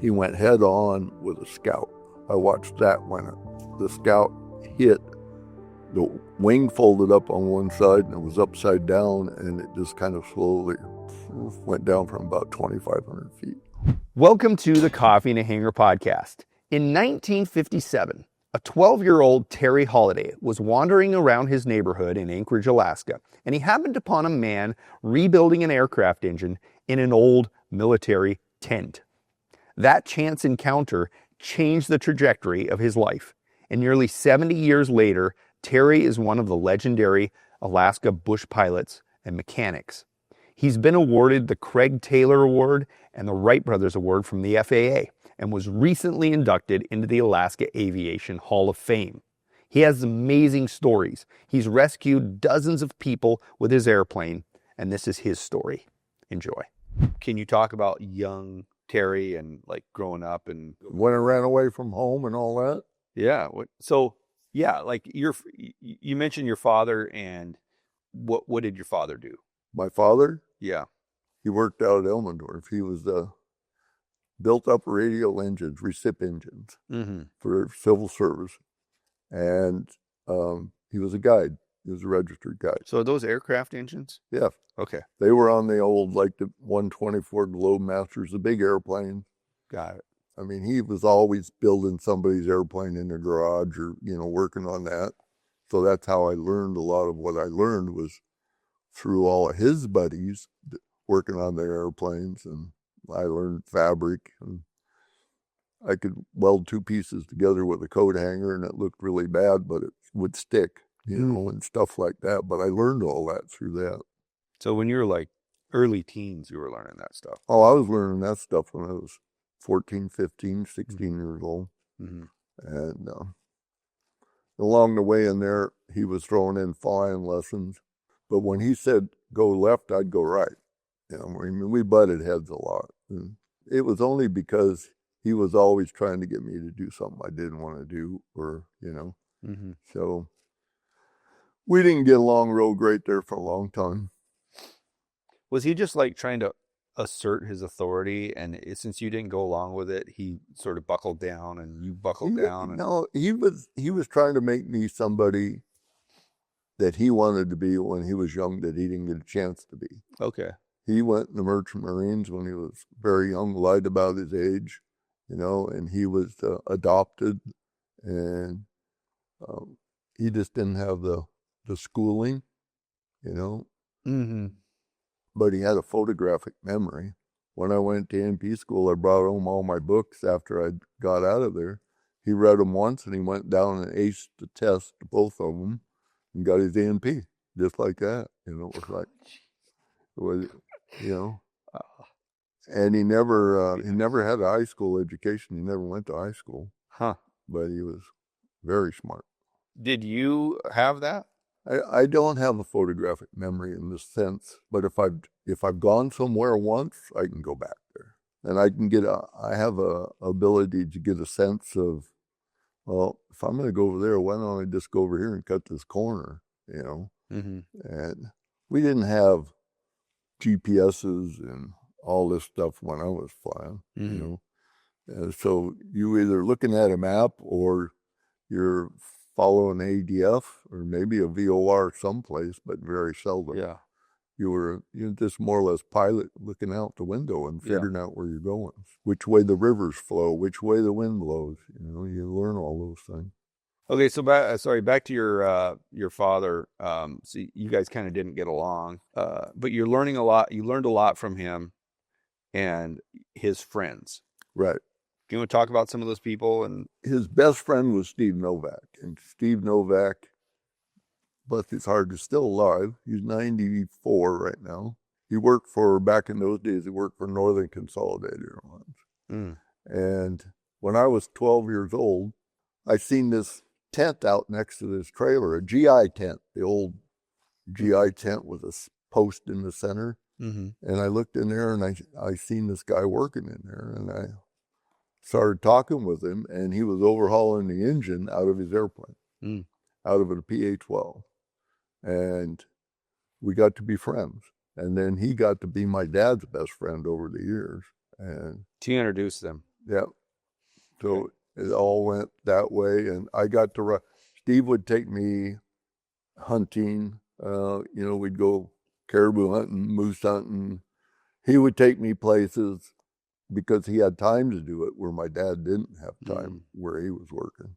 he went head on with a Scout. I watched that when the Scout hit. The wing folded up on one side and it was upside down, and it just kind of slowly went down from about 2,500 feet. Welcome to the Coffee and a Hanger podcast. In 1957, a 12-year-old Terry Holliday was wandering around his neighborhood in Anchorage, Alaska, and he happened upon a man rebuilding an aircraft engine in an old military tent. That chance encounter changed the trajectory of his life, and nearly 70 years later, Terry is one of the legendary Alaska bush pilots and mechanics. He's been awarded the Craig Taylor Award and the Wright Brothers Award from the FAA and was recently inducted into the Alaska Aviation Hall of Fame. He has amazing stories. He's rescued dozens of people with his airplane, and this is his story. Enjoy. Can you talk about young Terry and like growing up and when I ran away from home and all that? Yeah. Like you mentioned your father, and what did your father do? My father? Yeah. He worked out at Elmendorf. He was built up radial engines, recipient engines for civil service. And he was a guide. He was a registered guide. So are those aircraft engines? Yeah. Okay. They were on the old, like the 124 Globemasters, the big airplane. Got it. I mean, he was always building somebody's airplane in the garage or, working on that. So that's how I learned a lot of what I learned was through all of his buddies working on their airplanes. And I learned fabric, and I could weld two pieces together with a coat hanger, and it looked really bad, but it would stick, and stuff like that. But I learned all that through that. So when you were like early teens, you were learning that stuff? Oh, I was learning that stuff when I was 14, 15, 16 years old. Mm-hmm. And along the way in there, he was throwing in flying lessons. But when he said go left, I'd go right. We butted heads a lot. And it was only because he was always trying to get me to do something I didn't want to do, or, So we didn't get along real great there for a long time. Was he just like trying to assert his authority, and since you didn't go along with it, he sort of buckled down and you buckled down? No, he was trying to make me somebody that he wanted to be when he was young that he didn't get a chance to be. Okay. He went in the Merchant Marines when he was very young, lied about his age, and he was adopted, and he just didn't have the schooling, But he had a photographic memory. When I went to MP school, I brought home all my books after I got out of there. He read them once, and he went down and aced the test, both of them, and got his ANP, just like that. It was, and he never had a high school education. He never went to high school. Huh. But he was very smart. Did you have that? I don't have a photographic memory in this sense, but if I've gone somewhere once, I can go back there, and I have a ability to get a sense of, well, if I'm going to go over there, why don't I just go over here and cut this corner, And we didn't have GPSs and all this stuff when I was flying, And so you either looking at a map or you're follow an ADF or maybe a VOR someplace, but very seldom. Yeah. You're just more or less pilot looking out the window and figuring out where you're going, which way the rivers flow, which way the wind blows. You learn all those things. Okay, so back to your father. So you guys kind of didn't get along, but you're learning a lot. You learned a lot from him and his friends. Right. Do you want to talk about some of those people? And his best friend was Steve Novak, and Steve Novak, bless his heart, is still alive. He's 94 right now. He worked back in those days, he worked for Northern Consolidated Airlines. And when I was 12 years old, I seen this tent out next to this trailer, a GI tent, the old GI tent with a post in the center. And I looked in there, and I seen this guy working in there, and I started talking with him, and he was overhauling the engine out of his airplane, out of a PA-12. And we got to be friends. And then he got to be my dad's best friend over the years. And to introduce them. Yeah. So it all went that way, and I got to run. Steve would take me hunting. We'd go caribou hunting, moose hunting. He would take me places because he had time to do it where my dad didn't have time where he was working.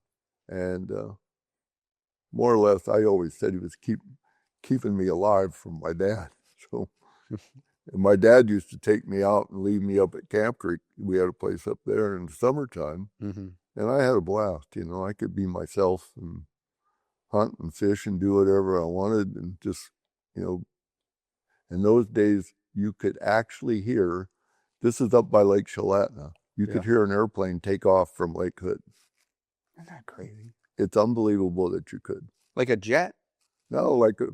And more or less, I always said he was keeping me alive from my dad. So and my dad used to take me out and leave me up at Camp Creek. We had a place up there in the summertime. And I had a blast. I could be myself and hunt and fish and do whatever I wanted. And just, in those days, you could actually hear, this is up by Lake Shalatna. You could hear an airplane take off from Lake Hood. Isn't that crazy? It's unbelievable that you could. Like a jet? No, like a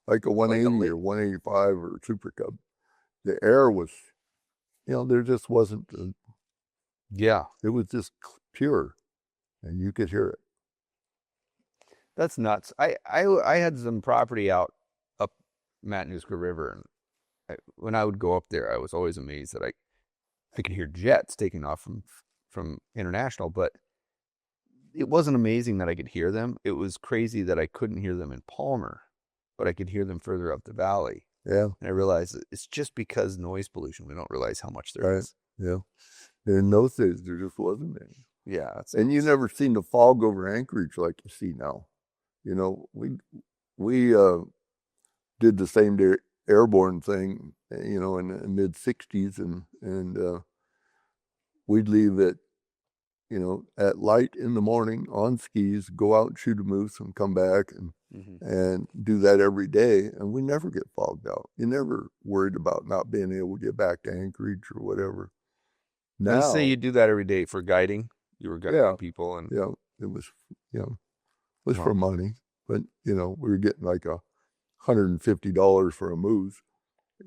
180 or 185 or Super Cub. The air was, there just wasn't. It was just pure, and you could hear it. That's nuts. I had some property out up Matanuska River, and when I would go up there, I was always amazed that I could hear jets taking off from International, but it wasn't amazing that I could hear them. It was crazy that I couldn't hear them in Palmer, but I could hear them further up the valley. Yeah. And I realized that it's just because noise pollution. We don't realize how much there is. Yeah. In those days, there just wasn't any. Yeah. And you never seen the fog over Anchorage like you see now. We did the same day airborne thing, in the mid 60s, and we'd leave at light in the morning on skis, go out and shoot a moose and come back and do that every day. And we never get fogged out. You never worried about not being able to get back to Anchorage or whatever. Now, let's say you do that every day for guiding. You were guiding people, and it was for money, but we were getting like $150 for a moose.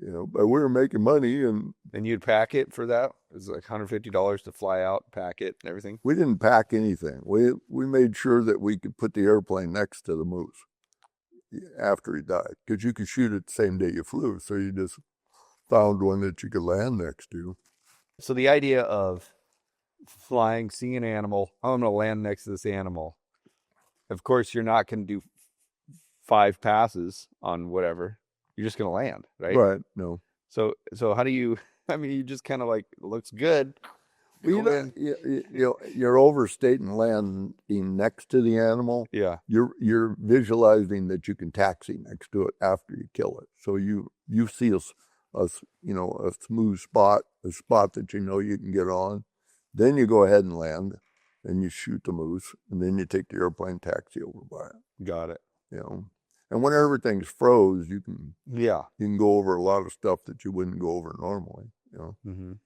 But we were making money, and you'd pack it for that. It was like $150 to fly out, pack it, and everything. We didn't pack anything. We made sure that we could put the airplane next to the moose after he died, because you could shoot it the same day you flew. So you just found one that you could land next to. So the idea of flying, seeing an animal, I'm going to land next to this animal. Of course, you're not going to do 5 passes on whatever. You're just going to land, right? Right. No. So how do you? I mean, you just kind of like, it looks good. You're overstating landing next to the animal. Yeah. You're visualizing that you can taxi next to it after you kill it. So you see a smooth spot, a spot that you can get on. Then you go ahead and land, and you shoot the moose, and then you take the airplane taxi over by it. Got it. And when everything's froze, you can go over a lot of stuff that you wouldn't go over normally. And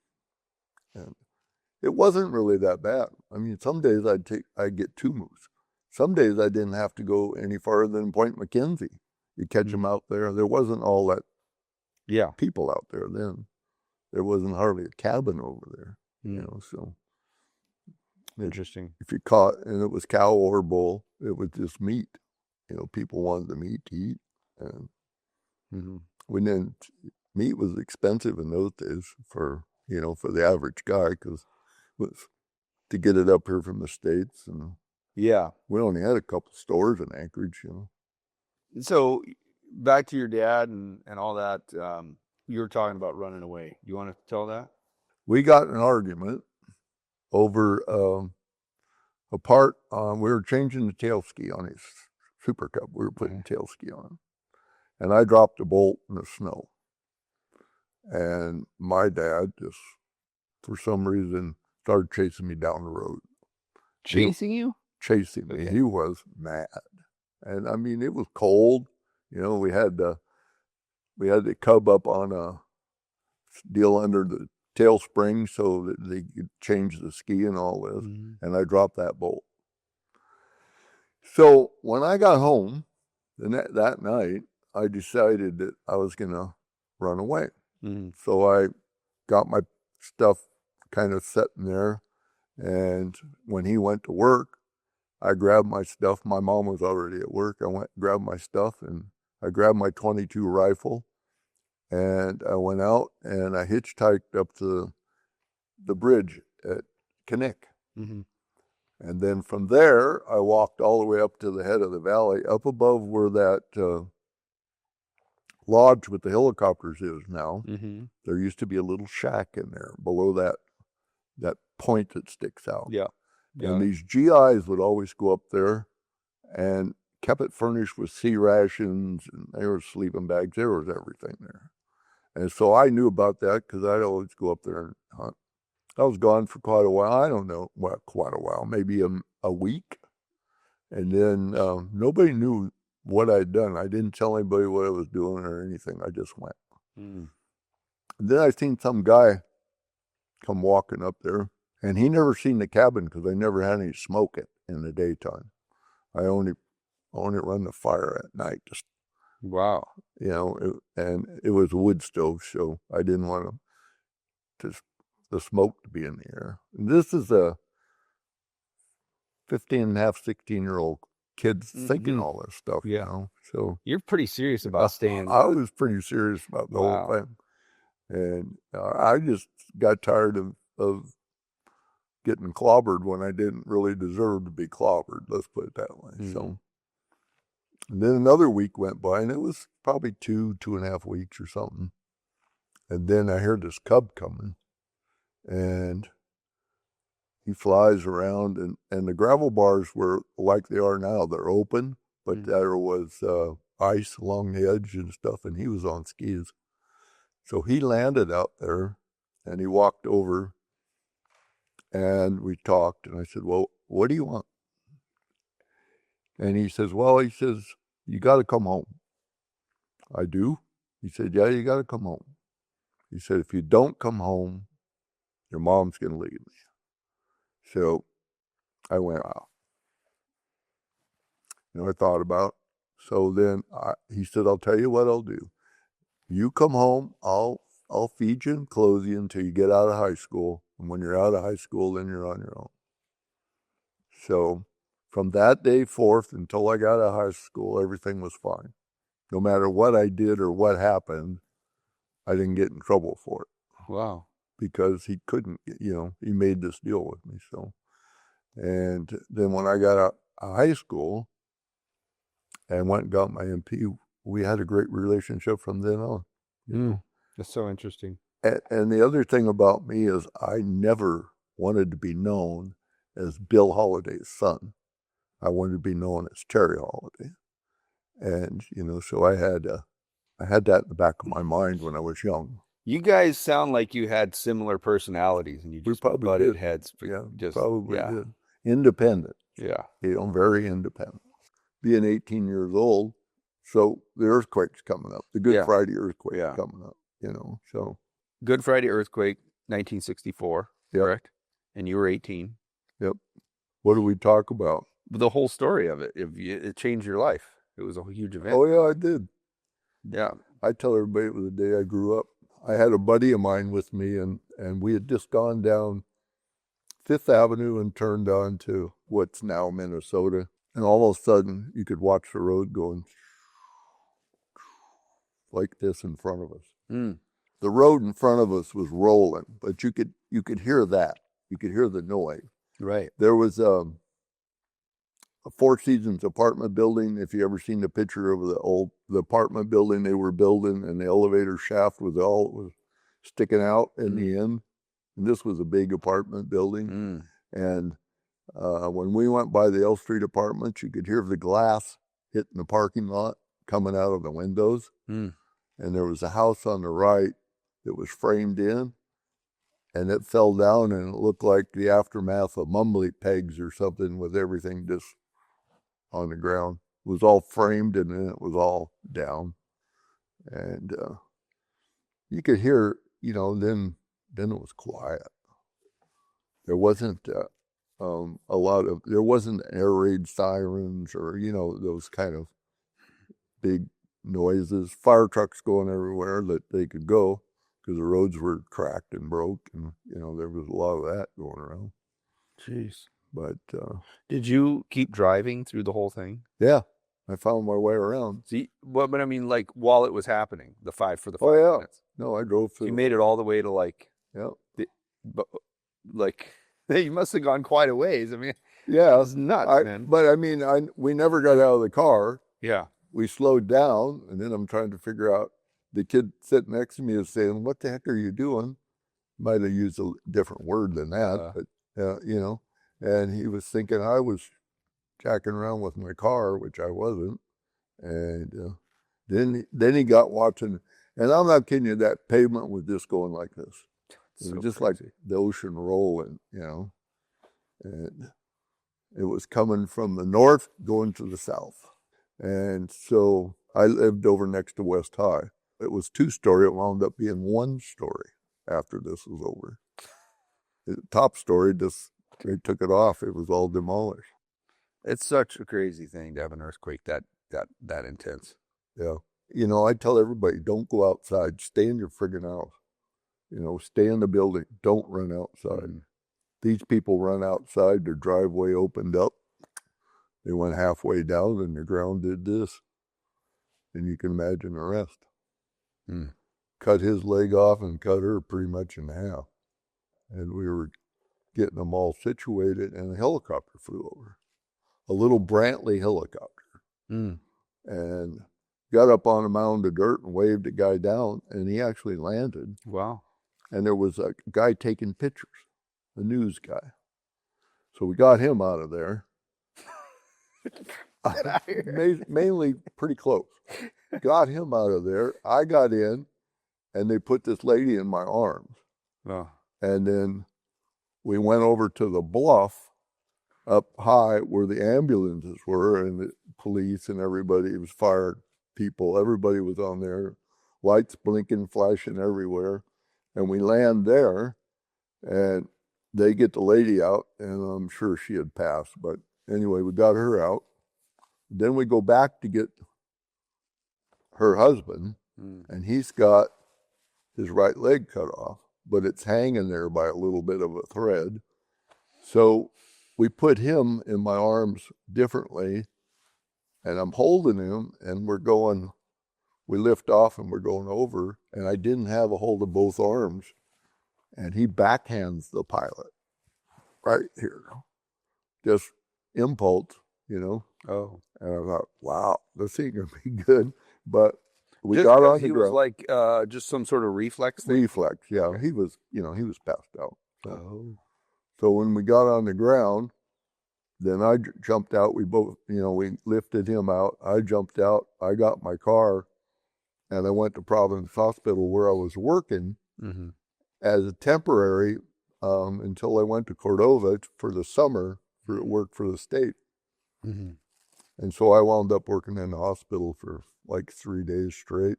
it wasn't really that bad. I mean, some days I'd get 2 moose. Some days I didn't have to go any farther than Point McKenzie. You catch them out there. There wasn't all that people out there then. There wasn't hardly a cabin over there. So interesting. If you caught, and it was cow or bull, it was just meat. People wanted the meat to eat, and meat was expensive in those days for the average guy, because to get it up here from the States, and we only had a couple stores in Anchorage. So back to your dad and all that, you were talking about running away. You want to tell that? We got in an argument over a part. We were changing the tail ski on his Super Cub. We were putting tail ski on him, and I dropped a bolt in the snow. And my dad just, for some reason, started chasing me down the road. Chasing you? Chasing me. Okay. He was mad. And I mean, it was cold. We had the Cub up on a deal under the tail spring so that they could change the ski and all this. And I dropped that bolt. So when I got home that night, I decided that I was going to run away. So I got my stuff kind of set in there. And when he went to work, I grabbed my stuff. My mom was already at work. I went and grabbed my stuff, and I grabbed my .22 rifle, and I went out and I hitchhiked up to the bridge at Kinnick. Mm-hmm. And then from there, I walked all the way up to the head of the valley, up above where that lodge with the helicopters is now. Mm-hmm. There used to be a little shack in there below that point that sticks out. Yeah. And these GIs would always go up there and kept it furnished with sea rations, and there was sleeping bags. There was everything there. And so I knew about that because I'd always go up there and hunt. I was gone for quite a while. I don't know, quite a while, maybe a week. And then nobody knew what I'd done. I didn't tell anybody what I was doing or anything. I just went. And then I seen some guy come walking up there, and he never seen the cabin because I never had any smoke in the daytime. I only run the fire at night. Just wow. And it was a wood stove, so I didn't want the smoke to be in the air. And this is a 15 and a half, 16-year-old kid thinking all this stuff. So you're pretty serious about staying. I was pretty serious about the whole thing. And I just got tired of getting clobbered when I didn't really deserve to be clobbered. Let's put it that way. So, and then another week went by, and it was probably 2.5 weeks or something. And then I heard this cub coming, and he flies around, and the gravel bars were like they are now. They're open, but there was ice along the edge and stuff, and he was on skis. So he landed out there, and he walked over, and we talked, and I said, well, what do you want? And he says, you got to come home. I do? He said, yeah, you got to come home. He said, if you don't come home, your mom's going to leave me. So I went out. I thought about it. So then he said, I'll tell you what I'll do. You come home, I'll feed you and clothe you until you get out of high school. And when you're out of high school, then you're on your own. So from that day forth until I got out of high school, everything was fine. No matter what I did or what happened, I didn't get in trouble for it. Wow. Because he couldn't, he made this deal with me. So, and then when I got out of high school and went and got my MP, we had a great relationship from then on. That's so interesting. And the other thing about me is I never wanted to be known as Bill Holliday's son. I wanted to be known as Terry Holliday. And, so I had that in the back of my mind when I was young. You guys sound like you had similar personalities, and you just butted heads. Probably did. Independent. Yeah. Very independent. Being 18 years old, so the earthquake's coming up. The Good Friday earthquake coming up, so. Good Friday earthquake, 1964, correct? And you were 18. Yep. What do we talk about? The whole story of it. It changed your life. It was a huge event. Oh, yeah, I did. Yeah. I tell everybody it was the day I grew up. I had a buddy of mine with me, and we had just gone down Fifth Avenue and turned on to what's now Minnesota. And all of a sudden, you could watch the road going like this in front of us. The road in front of us was rolling, but you could hear that. You could hear the noise. Right. There was a Four Seasons apartment building. If you ever seen the picture of the apartment building they were building, and the elevator shaft was sticking out in the end. And this was a big apartment building. And when we went by the L Street apartments, you could hear the glass hitting the parking lot coming out of the windows. And there was a house on the right that was framed in, and it fell down, and it looked like the aftermath of mumbly pegs or something, with everything just on the ground. It was all framed, and then it was all down. And you could hear, then it was quiet. There wasn't there wasn't air raid sirens or, those kind of big noises. Fire trucks going everywhere that they could go, because the roads were cracked and broke, and there was a lot of that going around. Jeez. But did you keep driving through the whole thing? Yeah, I found my way around. See, but I mean, like, while it was happening, the 5 minutes. No, I drove through. So you made it all the way to Yeah. like, you must have gone quite a ways. I mean, Yeah, it's nuts, man. but I mean, we never got out of the car. Yeah. We slowed down, and then I'm trying to figure out. The kid sitting next to me is saying, "What the heck are you doing?" Might have used a different word than that, but you know. And he was thinking I was jacking around with my car, which I wasn't. And then he got watching, and I'm not kidding you. That pavement was just going like this. It was just crazy. Like the ocean rolling, you know. And it was coming from the north going to the south. And so I lived over next to West High. It was 2-story. It wound up being 1-story after this was over. The top story, they took it off. It was all demolished. It's such a crazy thing to have an earthquake that intense. Yeah. You know, I tell everybody, don't go outside. Stay in your friggin' house. You know, stay in the building. Don't run outside. These people run outside, their driveway opened up. They went halfway down and the ground did this. And you can imagine the rest. Cut his leg off and cut her pretty much in half. And we were getting them all situated, and a helicopter flew over. A little Brantley helicopter. And got up on a mound of dirt and waved the guy down, and he actually landed. Wow. And there was a guy taking pictures, a news guy. So we got him out of there. Mainly pretty close. Got him out of there. I got in, and they put this lady in my arms. And then we went over to the bluff up high where the ambulances were and the police and everybody. It was fire people. Everybody was on there. Lights blinking, flashing everywhere. And we land there, and they get the lady out, and I'm sure she had passed. But anyway, we got her out. Then we go back to get her husband, and he's got his right leg cut off, but it's hanging there by a little bit of a thread. So we put him in my arms differently, and I'm holding him, and we lift off and we're going over, and I didn't have a hold of both arms, and he backhands the pilot right here. Just impulse, you know. Oh. And I thought, wow, this ain't gonna be good. But we got on the ground. He was like just some sort of reflex thing? Reflex, yeah. Okay. He was passed out. So when we got on the ground, then I jumped out. We both, we lifted him out. I jumped out. I got my car, and I went to Providence Hospital where I was working as a temporary until I went to Cordova for the summer for work for the state. And so I wound up working in the hospital for like 3 days straight.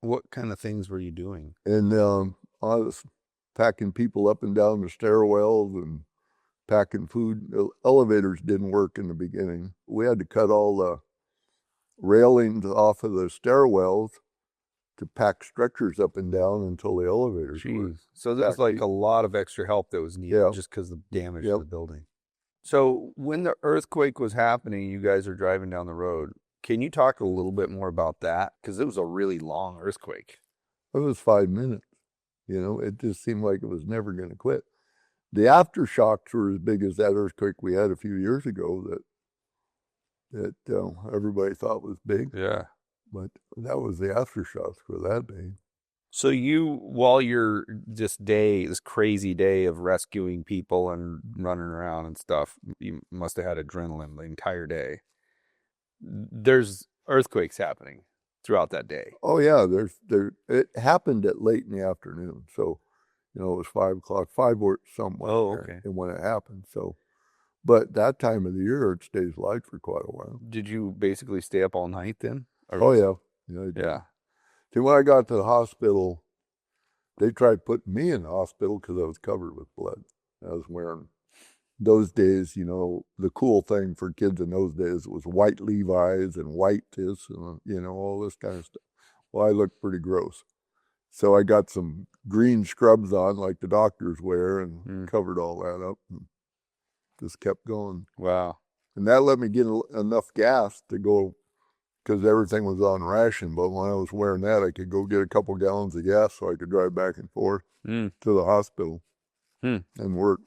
What kind of things were you doing? And I was packing people up and down the stairwells and packing food. The elevators didn't work in the beginning. We had to cut all the railings off of the stairwells to pack stretchers up and down until the elevators worked. So there's like a lot of extra help that was needed just because of the damage to the building. So when the earthquake was happening, you guys are driving down the road. Can you talk a little bit more about that? Because it was a really long earthquake. It was 5 minutes. It just seemed like it was never going to quit. The aftershocks were as big as that earthquake we had a few years ago that everybody thought was big. Yeah. But that was the aftershocks were that big. So while you're this crazy day of rescuing people and running around and stuff, you must have had adrenaline the entire day. There's earthquakes happening throughout that day. Oh yeah, it happened at late in the afternoon. So, it was 5 o'clock, 5 or somewhere. Oh, okay. And when it happened, so, but that time of the year it stays light for quite a while. Did you basically stay up all night then? Oh yeah, yeah. See, when I got to the hospital, they tried putting me in the hospital because I was covered with blood. I was wearing, those days, the cool thing for kids in those days was white Levi's and white this and, all this kind of stuff. Well, I looked pretty gross. So I got some green scrubs on like the doctors wear and covered all that up and just kept going. Wow. And that let me get enough gas to go, because everything was on ration. But when I was wearing that, I could go get a couple gallons of gas so I could drive back and forth to the hospital. and worked.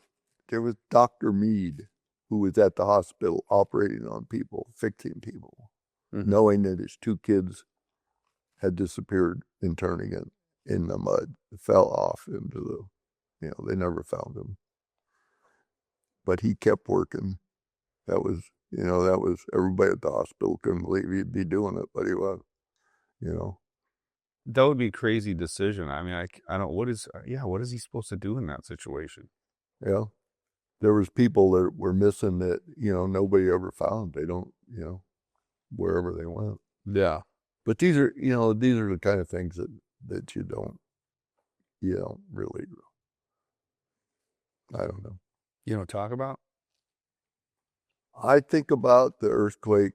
There was Dr. Mead, who was at the hospital operating on people, fixing people, knowing that his 2 kids had disappeared interning in the mud. It fell off into the, they never found him. But he kept working. That was everybody at the hospital couldn't believe he'd be doing it, but he was, That would be a crazy decision. I mean, I don't, what is he supposed to do in that situation? Yeah. There was people that were missing that, nobody ever found. They don't, wherever they went. Yeah. But these are the kind of things that you don't really, I don't know. You don't talk about? I think about the earthquake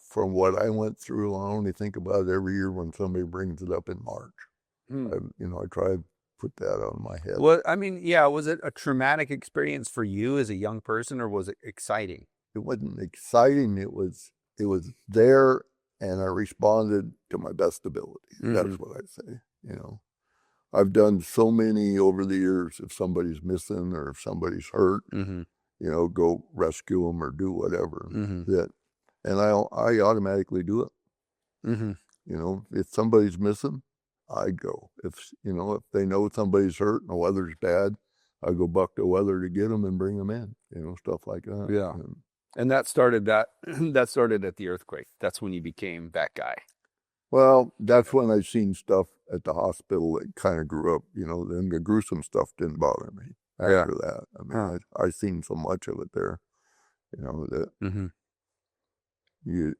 from what I went through. I only think about it every year when somebody brings it up in March. I try to put that on my head. Well, I mean, yeah, was it a traumatic experience for you as a young person, or was it exciting? It wasn't exciting. It was there, and I responded to my best ability. That's what I say. I've done so many over the years. If somebody's missing or if somebody's hurt, go rescue them or do whatever. And I automatically do it. If somebody's missing, I go. If they know somebody's hurt and the weather's bad, I go buck the weather to get them and bring them in. Stuff like that. Yeah. And that started at the earthquake. That's when you became that guy. Well, that's when I seen stuff at the hospital that kind of grew up. Then the gruesome stuff didn't bother me after that. I mean, I seen so much of it there. That you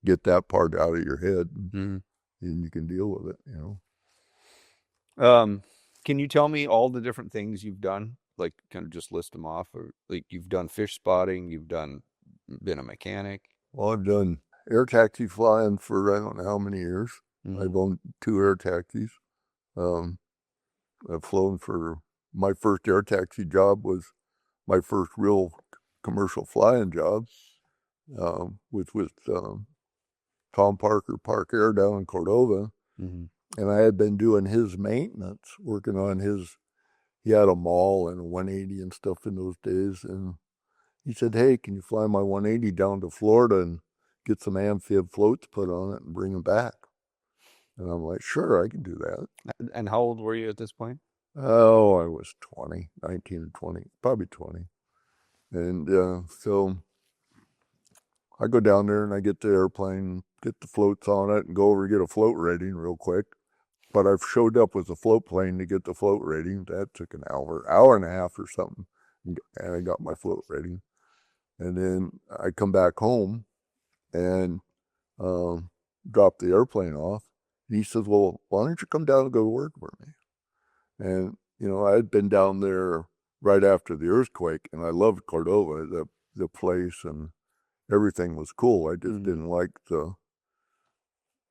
get that part out of your head, and you can deal with it. Can you tell me all the different things you've done? Like, kind of just list them off, or like you've done fish spotting, you've been a mechanic. Well, I've done air taxi flying for I don't know how many years. I've owned 2 air taxis. I've flown for my first air taxi job was my first real commercial flying job, which was Tom Parker Park Air down in Cordova. And I had been doing his maintenance, working on he had a mall and a 180 and stuff in those days. And he said, "Hey, can you fly my 180 down to Florida and get some amphib floats put on it and bring them back?" And I'm like, "Sure, I can do that." And how old were you at this point? Oh, I was 20, 19 or 20, probably 20. And so I go down there and I get the airplane, get the floats on it, and go over and get a float rating real quick. But I've showed up with a float plane to get the float rating. That took an hour and a half or something. And I got my float rating. And then I come back home and drop the airplane off. And he says, "Well, why don't you come down and go to work for me?" And, I had been down there right after the earthquake, and I loved Cordova, the place, and everything was cool. I just didn't like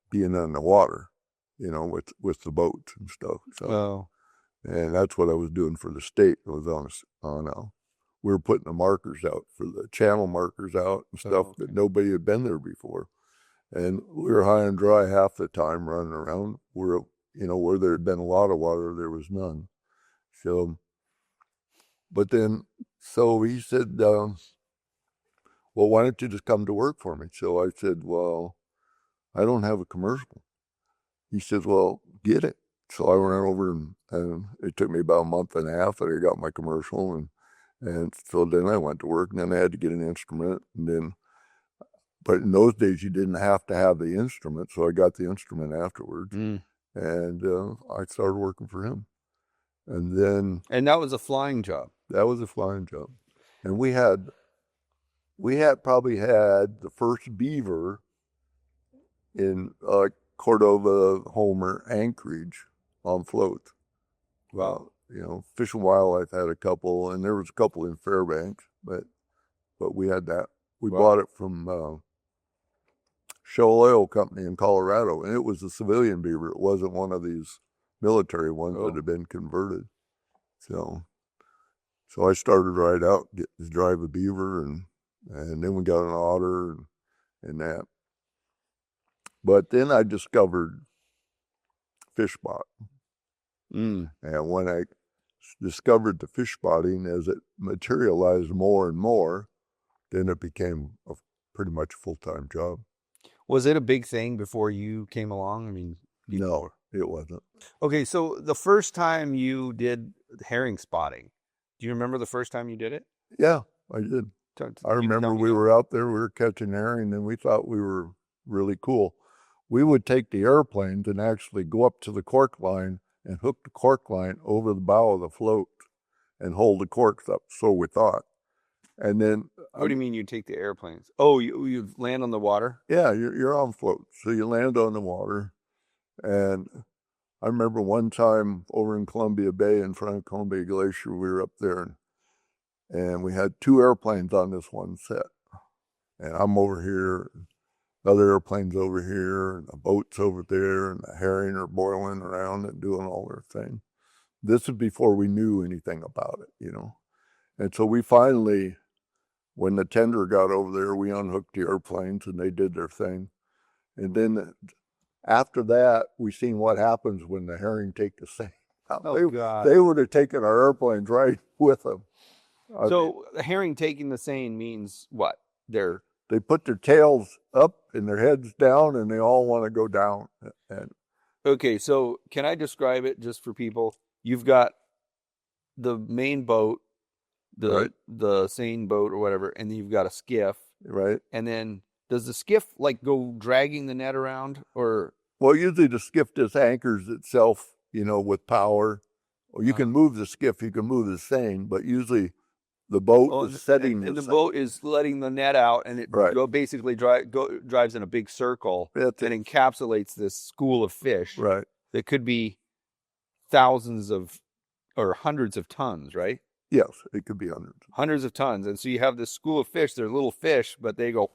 being on the water, with the boats and stuff. So, and that's what I was doing for the state. It was we were putting the markers out for the channel markers out and stuff that nobody had been there before. And we were high and dry half the time running around. Where there had been a lot of water, there was none. So, so he said, "Well, why don't you just come to work for me?" So I said, "Well, I don't have a commercial." He said, "Well, get it." So I went over and it took me about a month and a half that I got my commercial. And so then I went to work, and then I had to get an instrument. But in those days, you didn't have to have the instrument. So I got the instrument afterwards. And I started working for him. And that was a flying job. That was a flying job. And we probably had the first beaver in Cordova, Homer, Anchorage on floats. Wow. Fish and Wildlife had a couple, and there was a couple in Fairbanks, but we had that. We bought it from Shell Oil Company in Colorado, and it was a civilian beaver. It wasn't one of these military ones that had been converted. So I started right out, get to drive a beaver, and then we got an otter and that. But then I discovered fish spot. And when discovered the fish spotting, as it materialized more and more, then it became pretty much a full-time job. Was it a big thing before you came along? I mean, No, it wasn't. Okay, so the first time you did herring spotting, do you remember the first time you did it? Yeah, I did. I remember we were out there, we were catching herring, and we thought we were really cool. We would take the airplanes and actually go up to the cork line and hook the cork line over the bow of the float and hold the corks up, so we thought. And then... What do you mean you take the airplanes? Oh, you land on the water? Yeah, you're on float. So you land on the water. And I remember one time over in Columbia Bay in front of Columbia Glacier, we were up there and we had 2 airplanes on this one set. And I'm over here, other airplanes over here, and the boat's over there, and the herring are boiling around and doing all their thing. This is before we knew anything about it, you know. And so we finally, when the tender got over there, we unhooked the airplanes and they did their thing. And then after that, we seen what happens when the herring take the seine. God. They would have taken our airplanes right with them. So the herring taking the seine means what? They put their tails up and their heads down, and they all want to go down. Okay, so can I describe it just for people? You've got the main boat, the seine boat or whatever, and then you've got a skiff. Right. And then does the skiff like go dragging the net around, or? Well, usually the skiff just anchors itself, you know, with power. Or you can move the skiff, you can move the seine, but usually the boat is setting. And the boat is letting the net out, and it basically drives in a big circle and encapsulates this school of fish. Right. That could be thousands of or hundreds of tons, right? Yes, it could be hundreds. Hundreds of tons. And so you have this school of fish. They're little fish, but they go,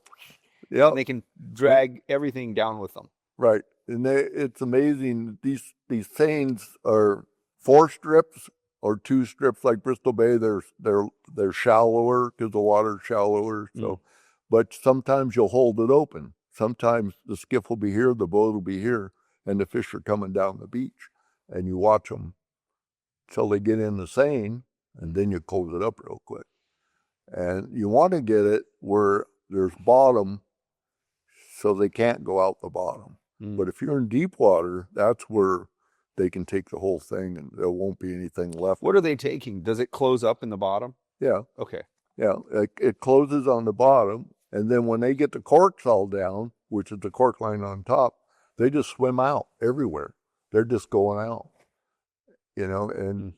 yeah, and they can drag everything down with them. Right. And it's amazing. These seines are 4 strips or 2 strips like Bristol Bay. They're shallower because the water's shallower. So, but sometimes you'll hold it open. Sometimes the skiff will be here, the boat will be here, and the fish are coming down the beach, and you watch them till they get in the seine, and then you close it up real quick. And you want to get it where there's bottom, so they can't go out the bottom. But if you're in deep water, that's where they can take the whole thing and there won't be anything left. What are they taking? Does it close up in the bottom? Yeah. Okay. Yeah, it closes on the bottom, and then when they get the corks all down, which is the cork line on top, they just swim out everywhere. They're just going out, you know, and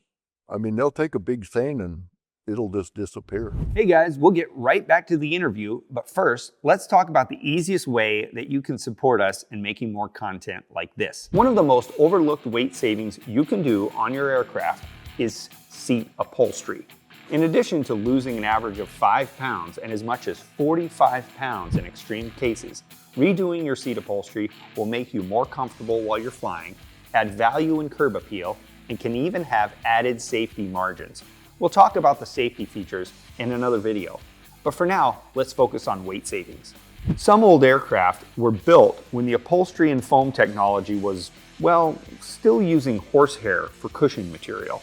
I mean, they'll take a big seine and it'll just disappear. Hey guys, we'll get right back to the interview, but first, let's talk about the easiest way that you can support us in making more content like this. One of the most overlooked weight savings you can do on your aircraft is seat upholstery. In addition to losing an average of 5 pounds and as much as 45 pounds in extreme cases, redoing your seat upholstery will make you more comfortable while you're flying, add value and curb appeal, and can even have added safety margins. We'll talk about the safety features in another video, but for now, let's focus on weight savings. Some old aircraft were built when the upholstery and foam technology was, well, still using horsehair for cushion material.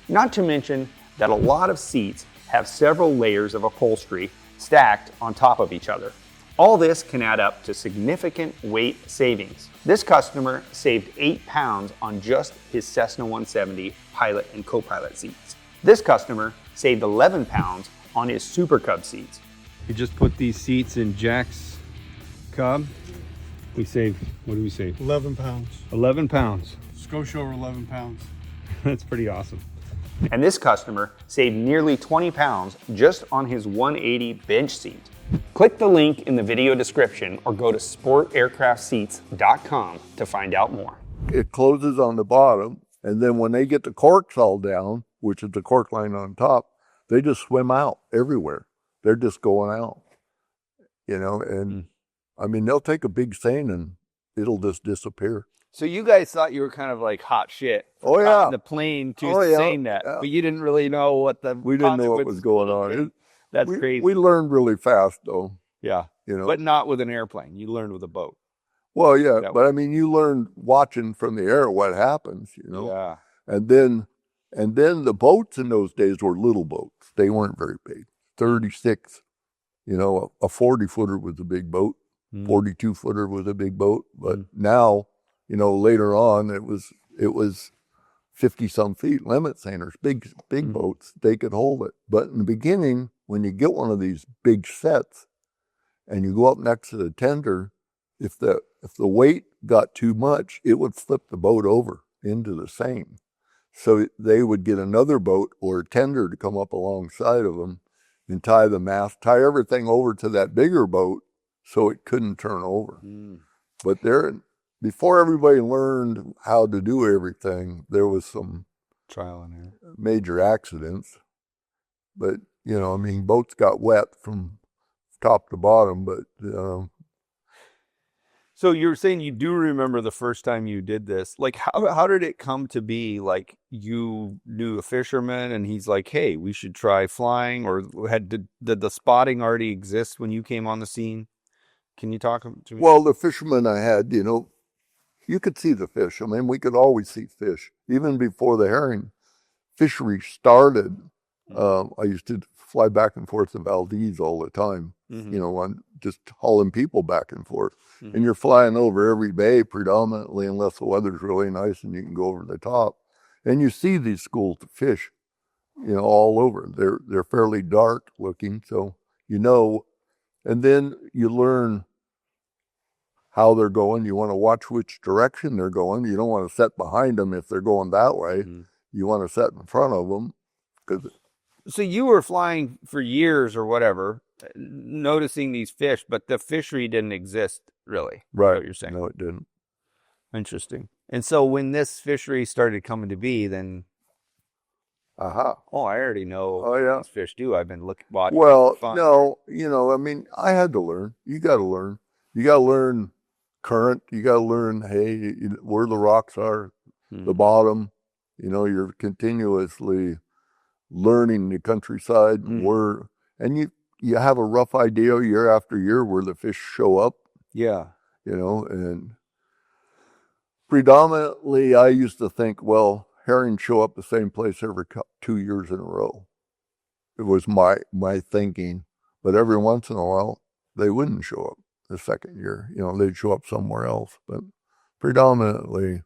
Not to mention that a lot of seats have several layers of upholstery stacked on top of each other. All this can add up to significant weight savings. This customer saved 8 pounds on just his Cessna 170 pilot and co-pilot seats. This customer saved 11 pounds on his Super Cub seats. We just put these seats in Jack's Cub. We saved, what do we save? 11 pounds. 11 pounds. Scotia over 11 pounds. That's pretty awesome. And this customer saved nearly 20 pounds just on his 180 bench seat. Click the link in the video description or go to sportaircraftseats.com to find out more. It closes on the bottom, and then when they get the corks all down, which is the cork line on top, they just swim out everywhere. They're just going out, you know, and I mean, they'll take a big seine and it'll just disappear. So you guys thought you were kind of like hot shit. Oh yeah, the plane to saying that, but you didn't really know what the we didn't know what was going on. That's crazy. We learned really fast though. Yeah, you know, but not with an airplane. You learned with a boat. Well, yeah, but I mean, you learned watching from the air what happens, you know. Yeah, and then And then the boats in those days were little boats. They weren't very big. 36, a 40-footer was a big boat. 42-footer was a big boat. But now, later on, it was 50-some feet limit seiners, big boats. They could hold it. But in the beginning, when you get one of these big sets and you go up next to the tender, if the weight got too much, it would flip the boat over into the seine. So they would get another boat or a tender to come up alongside of them and tie the mast, tie everything over to that bigger boat so it couldn't turn over. But before everybody learned how to do everything, there was some trial and error, major accidents. But, boats got wet from top to bottom, but... So you're saying you do remember the first time you did this. Like, how did it come to be? Like, you knew a fisherman and he's like, hey, we should try flying? Or did the spotting already exist when you came on the scene? Can you talk to me? Well, the fisherman I had, you could see the fish. I mean, we could always see fish. Even before the herring fishery started, I used to fly back and forth to Valdez all the time, on just hauling people back and forth. And you're flying over every bay predominantly, unless the weather's really nice and you can go over the top. And you see these schools of fish, all over. They're fairly dark looking, so and then you learn how they're going. You want to watch which direction they're going. You don't want to set behind them if they're going that way. You want to set in front of them. So you were flying for years or whatever, noticing these fish, but the fishery didn't exist really. Right. What you're saying. No, it didn't. Interesting. And so when this fishery started coming to be, then... Aha. Oh, I already know what these fish do. I've been watching. Well, no, I had to learn. You got to learn. You got to learn current. You got to learn, hey, where the rocks are, the bottom. You're continuously learning the countryside, and you have a rough idea year after year where the fish show up. Yeah. And predominantly I used to think, well, herring show up the same place every 2 years in a row. It was my thinking. But every once in a while, they wouldn't show up the second year. They'd show up somewhere else. But predominantly,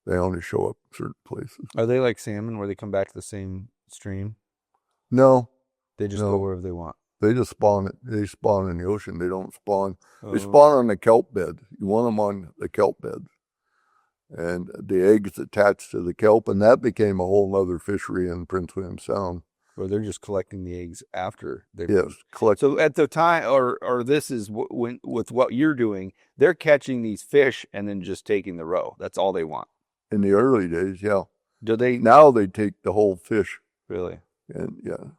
they only show up certain places. Are they like salmon where they come back to the same stream? No. They just go wherever they want. They just spawn it. They spawn in the ocean. They don't spawn. They spawn on the kelp bed. You want them on the kelp bed. And the eggs attached to the kelp, and that became a whole other fishery in Prince William Sound. Or they're just collecting the eggs after they... Yes, collect. So at the time, or this is with what you're doing, they're catching these fish and then just taking the roe. That's all they want. In the early days, yeah. Do they... Now they take the whole fish. Really? And yeah.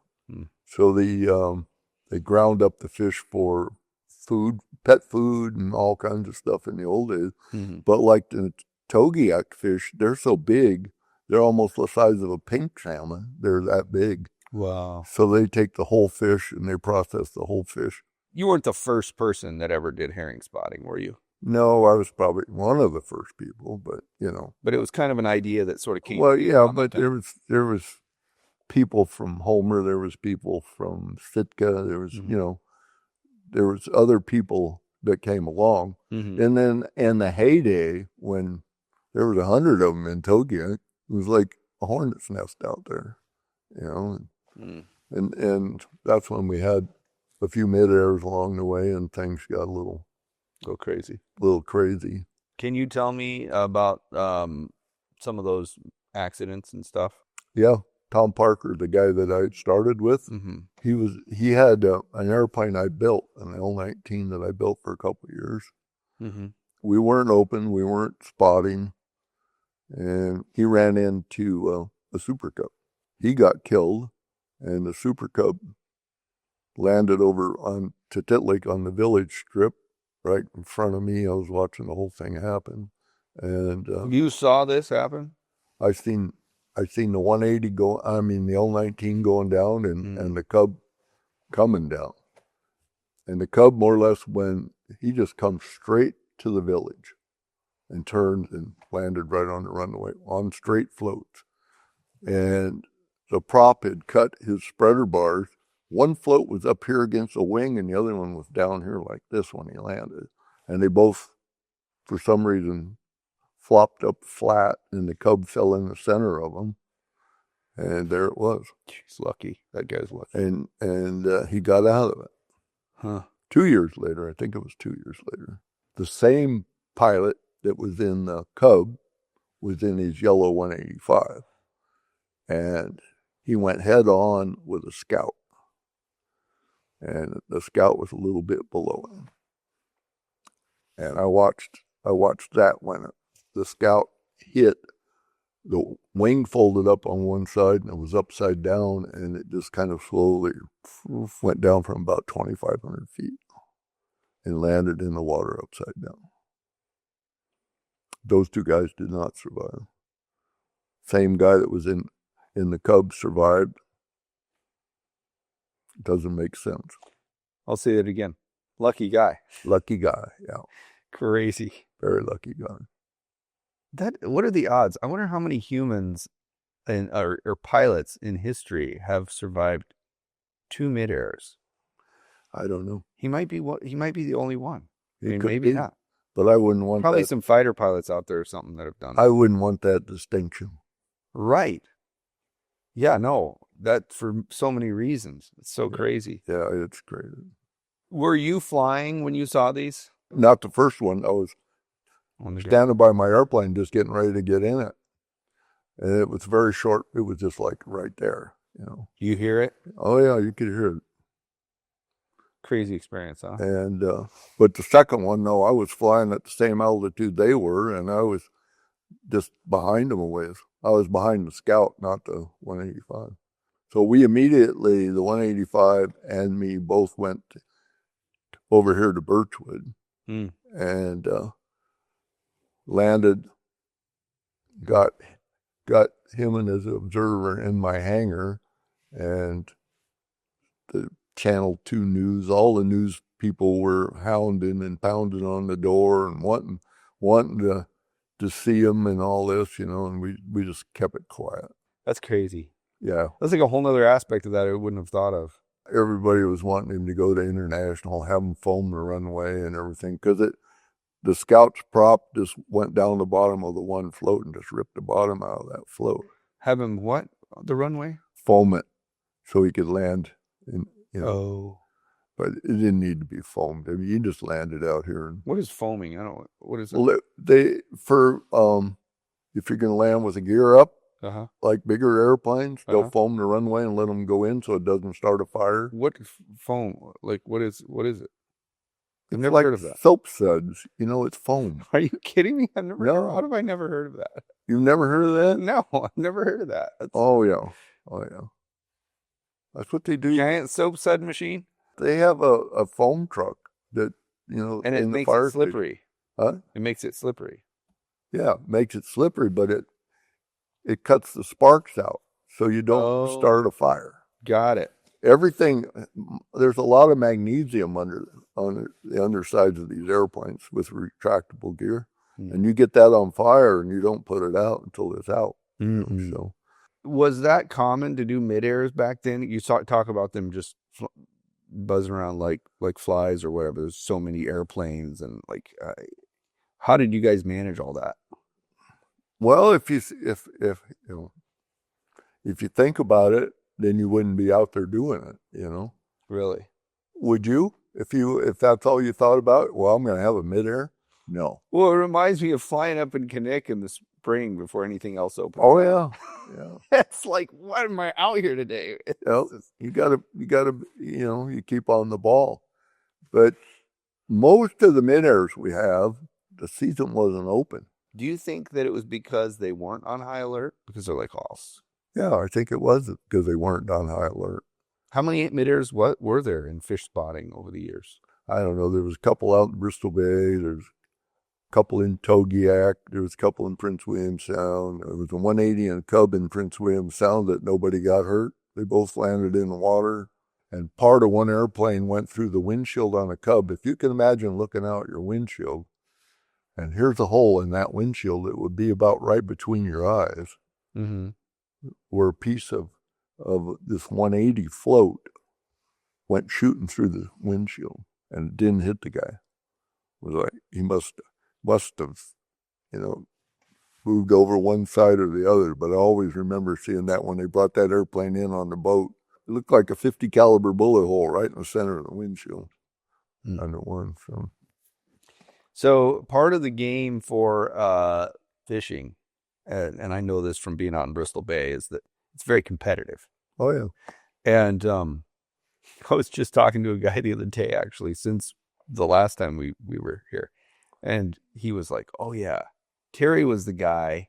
So they ground up the fish for food, pet food, and all kinds of stuff in the old days. But like the Togiak fish, they're so big, they're almost the size of a pink salmon. They're that big. Wow. So they take the whole fish and they process the whole fish. You weren't the first person that ever did herring spotting, were you? No, I was probably one of the first people, but But it was kind of an idea that sort of came. Well, yeah, but there was people from Homer, there was people from Sitka, there was there was other people that came along, and then in the heyday when there was 100 of them in Togiak, it was like a hornet's nest out there, and that's when we had a few Midairs along the way, and things got a little crazy. Can you tell me about some of those accidents and stuff? Yeah, Tom Parker, the guy that I started with, he had an airplane I built, an L-19 that I built for a couple of years. We weren't open, we weren't spotting, and he ran into a Super Cub. He got killed, and the Super Cub landed over on Tititlik on the village strip, right in front of me. I was watching the whole thing happen, and you saw this happen? I seen the 180 go. I mean, the L-19 going down, and the Cub coming down, and the Cub more or less when he just comes straight to the village, and turned and landed right on the runway on straight floats. and the prop had cut his spreader bars. One float was up here against the wing, and the other one was down here like this when he landed. And they both, for some reason, flopped up flat, and the Cub fell in the center of them. And there it was. He's lucky. That guy's lucky. And he got out of it. Huh. 2 years later, I think it was 2 years later, the same pilot that was in the Cub was in his yellow 185. And he went head on with a Scout. And the Scout was a little bit below him. And I watched that when the Scout hit. The wing folded up on one side and it was upside down, and it just kind of slowly went down from about 2,500 feet and landed in the water upside down. Those two guys did not survive. Same guy that was in the Cub survived. Doesn't make sense. I'll say that again. Lucky guy. Lucky guy, yeah. Crazy. Very lucky guy. What are the odds? I wonder how many humans or pilots in history have survived 2 midairs. I don't know. He might be the only one. I mean, could maybe be, not. But I wouldn't want Probably that. some fighter pilots out there or something that have done it. I wouldn't want that distinction. Right. Yeah, no. That for so many reasons. It's so crazy. Yeah, it's crazy. Were you flying when you saw these? Not the first one. I was standing by my airplane just getting ready to get in it. And it was very short. It was just like right there, you know. You hear it? Oh, yeah, you could hear it. Crazy experience, huh? And, but the second one, no, I was flying at the same altitude they were, and I was just behind them a ways. I was behind the Scout, not the 185. So we immediately, the 185 and me both went over here to Birchwood and landed, got him in as an observer in my hangar, and the Channel 2 news, all the news people were hounding and pounding on the door and wanting to see him and all this, you know, and we just kept it quiet. That's crazy. Yeah. That's like a whole nother aspect of that I wouldn't have thought of. Everybody was wanting him to go to international, have him foam the runway and everything, because the Scout's prop just went down the bottom of the one float and just ripped the bottom out of that float. Have him what? The runway? Foam it so he could land in, you know. Oh. But it didn't need to be foamed. I mean, you just landed out here. And, what is foaming? I don't. What is it? well, if you're going to land with a gear up, like bigger airplanes, they'll foam the runway and let them go in so it doesn't start a fire. What foam? Like what is it? I've never like heard of that. Soap suds, you know, it's foam. Are you kidding me? No. How have I never heard of that? You've never heard of that? No, I've never heard of that. Oh yeah. That's what they do. Giant soap sud machine. They have a foam truck that, you know, and it makes it slippery. Huh? It makes it slippery. Yeah, it makes it slippery, but it cuts the sparks out so you don't start a fire. Got it. Everything, there's a lot of magnesium on the undersides of these airplanes with retractable gear. And you get that on fire and you don't put it out until it's out. So, was that common to do midairs back then? You talk about them just buzzing around like flies or whatever. There's so many airplanes and how did you guys manage all that? Well, if you think about it, then you wouldn't be out there doing it, you know. Really? Would you? If that's all you thought about, well, I'm going to have a midair? No. Well, it reminds me of flying up in Kinnick in the spring before anything else opened. Oh yeah. It's like, what am I out here today? You gotta, you know, you keep on the ball. But most of the midairs we have, the season wasn't open. Do you think that it was because they weren't on high alert? Because they're like, yeah, I think it was because they weren't on high alert. How many midairs were there in fish spotting over the years? I don't know. There was a couple out in Bristol Bay. There's a couple in Togiak. There was a couple in Prince William Sound. There was a 180 and a Cub in Prince William Sound that nobody got hurt. They both landed in the water. And part of one airplane went through the windshield on a Cub. If you can imagine looking out your windshield, and here's a hole in that windshield, it would be about right between your eyes. Mm-hmm. where a piece of this 180 float went shooting through the windshield and it didn't hit the guy. It was like he must have, moved over one side or the other. But I always remember seeing that when they brought that airplane in on the boat. It looked like a 50 caliber bullet hole right in the center of the windshield. Under one. So part of the game for fishing, and I know this from being out in Bristol Bay, is that it's very competitive. Oh yeah. And I was just talking to a guy the other day, actually, since the last time we were here, and he was like, "Oh yeah, Terry was the guy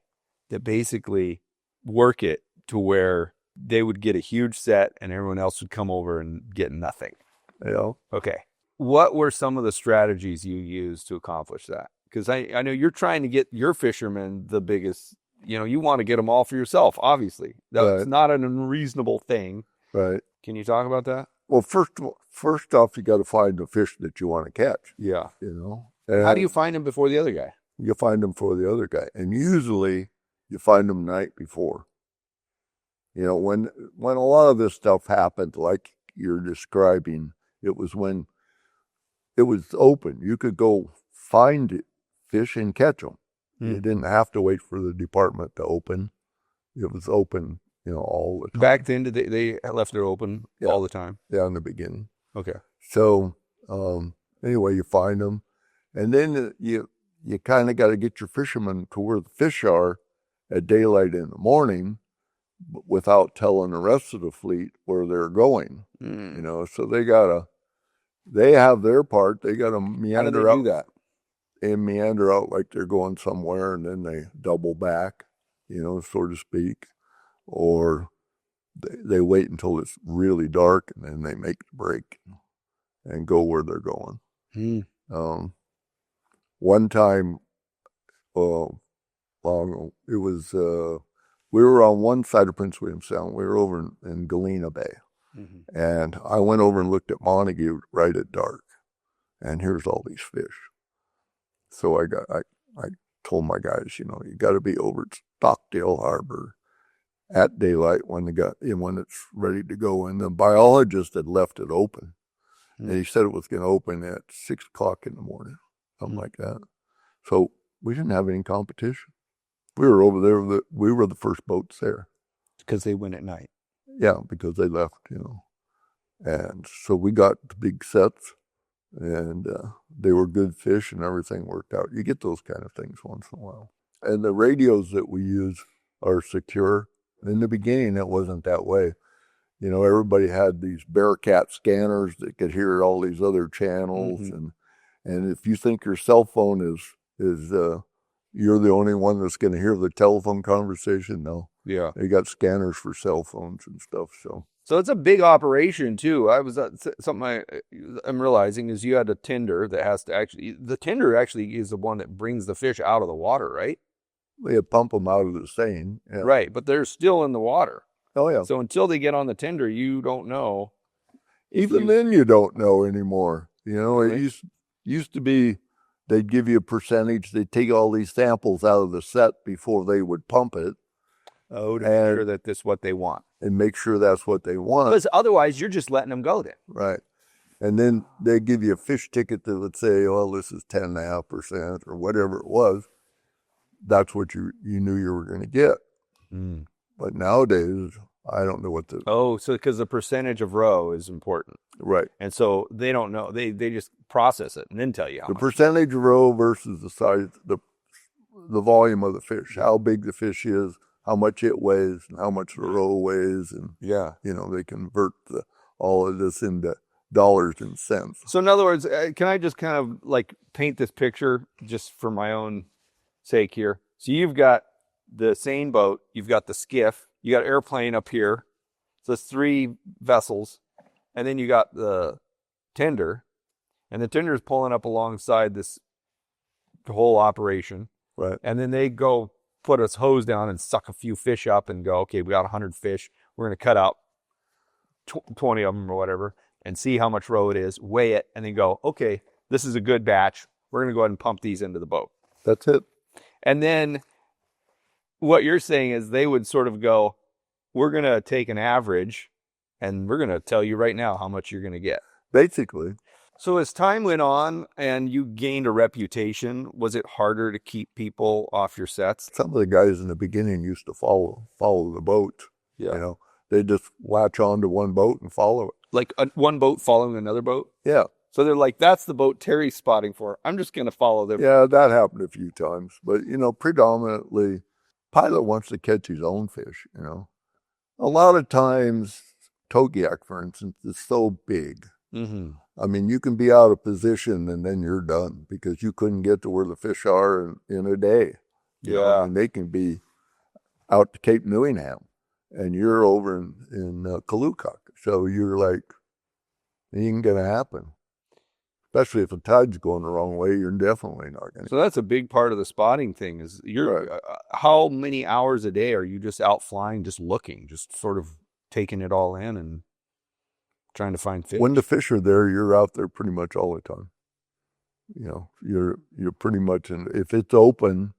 that basically work it to where they would get a huge set and everyone else would come over and get nothing." Yeah. Okay. What were some of the strategies you used to accomplish that? Because I know you're trying to get your fishermen the biggest, you want to get them all for yourself, obviously. That's not an unreasonable thing. Right. Can you talk about that? Well, first off, you got to find the fish that you want to catch. Yeah. And how do you find them before the other guy? You find them for the other guy. And usually you find them the night before. When a lot of this stuff happened, like you're describing, it was when it was open. You could go find fish and catch them. You didn't have to wait for the department to open. It was open, all the time. Back then, they left it open all the time? Yeah, in the beginning. Okay. So anyway, you find them. And then you kind of got to get your fishermen to where the fish are at daylight in the morning without telling the rest of the fleet where they're going. So they have their part. They got to meander How out. do they do that? They meander out like they're going somewhere, and then they double back, so to speak. Or they wait until it's really dark, and then they make the break and go where they're going. One time, long ago, it was, we were on one side of Prince William Sound. We were over in Galena Bay. And I went over and looked at Montague right at dark. And here's all these fish. So I told my guys, you got to be over at Stockdale Harbor at daylight when it's ready to go. And the biologist had left it open. And he said it was going to open at 6 o'clock in the morning, something like that. So we didn't have any competition. We were over there. We were the first boats there. Because they went at night. Yeah, because they left, And so we got the big sets, and they were good fish, and everything worked out. You get those kind of things once in a while. And the radios that we use are secure. In the beginning, it wasn't that way. Everybody had these Bearcat scanners that could hear all these other channels, and if you think your cell phone is you're the only one that's going to hear the telephone conversation, no. Yeah. They got scanners for cell phones and stuff. So it's a big operation too. Something I'm realizing is you had a tender that has to the tender actually is the one that brings the fish out of the water, right? They pump them out of the seine. Yeah. Right, but they're still in the water. Oh yeah. So until they get on the tender, you don't know. Even then you don't know anymore. Really? It used to be they'd give you a percentage. They'd take all these samples out of the set before they would pump it. Oh, to make sure that this is what they want. And make sure that's what they want. Because otherwise, you're just letting them go then. Right. And then they give you a fish ticket that would say, well, this is 10.5% or whatever it was. That's what you knew you were going to get. But nowadays, I don't know what the... Oh, so because the percentage of roe is important. Right. And so they don't know. They just process it and then tell you how much. The percentage of roe versus the size, the volume of the fish, how big the fish is, how much it weighs, and how much the roe weighs. And, they convert all of this into dollars and cents. So in other words, can I just kind of like paint this picture just for my own sake here? So you've got the seine boat, you've got the skiff, you got airplane up here. So it's 3 vessels. And then you got the tender. And the tender is pulling up alongside this whole operation. Right. And then they go put a hose down and suck a few fish up and go, okay, we got 100 fish. We're going to cut out 20 of them or whatever and see how much roe it is, weigh it, and then go, okay, this is a good batch. We're going to go ahead and pump these into the boat. That's it. And then what you're saying is they would sort of go, we're going to take an average and we're going to tell you right now how much you're going to get. Basically. So as time went on and you gained a reputation, was it harder to keep people off your sets? Some of the guys in the beginning used to follow the boat. Yeah. You know, they just latch on to one boat and follow it. Like one boat following another boat? Yeah. So they're like, that's the boat Terry's spotting for. I'm just going to follow them. Yeah, that happened a few times. But, you know, predominantly, pilot wants to catch his own fish, you know. A lot of times, Togiak, for instance, is so big. Mm-hmm. I mean, you can be out of position and then you're done because you couldn't get to where the fish are in a day. You know, and they can be out to Cape Newingham and you're over in Kalukak. So you're like, it ain't going to happen. Especially if the tide's going the wrong way, you're definitely not going to. So that's a big part of the spotting thing is how many hours a day are you just out flying, just looking, just sort of taking it all in and trying to find fish? When the fish are there, you're out there pretty much all the time. You know, you're pretty much if it's open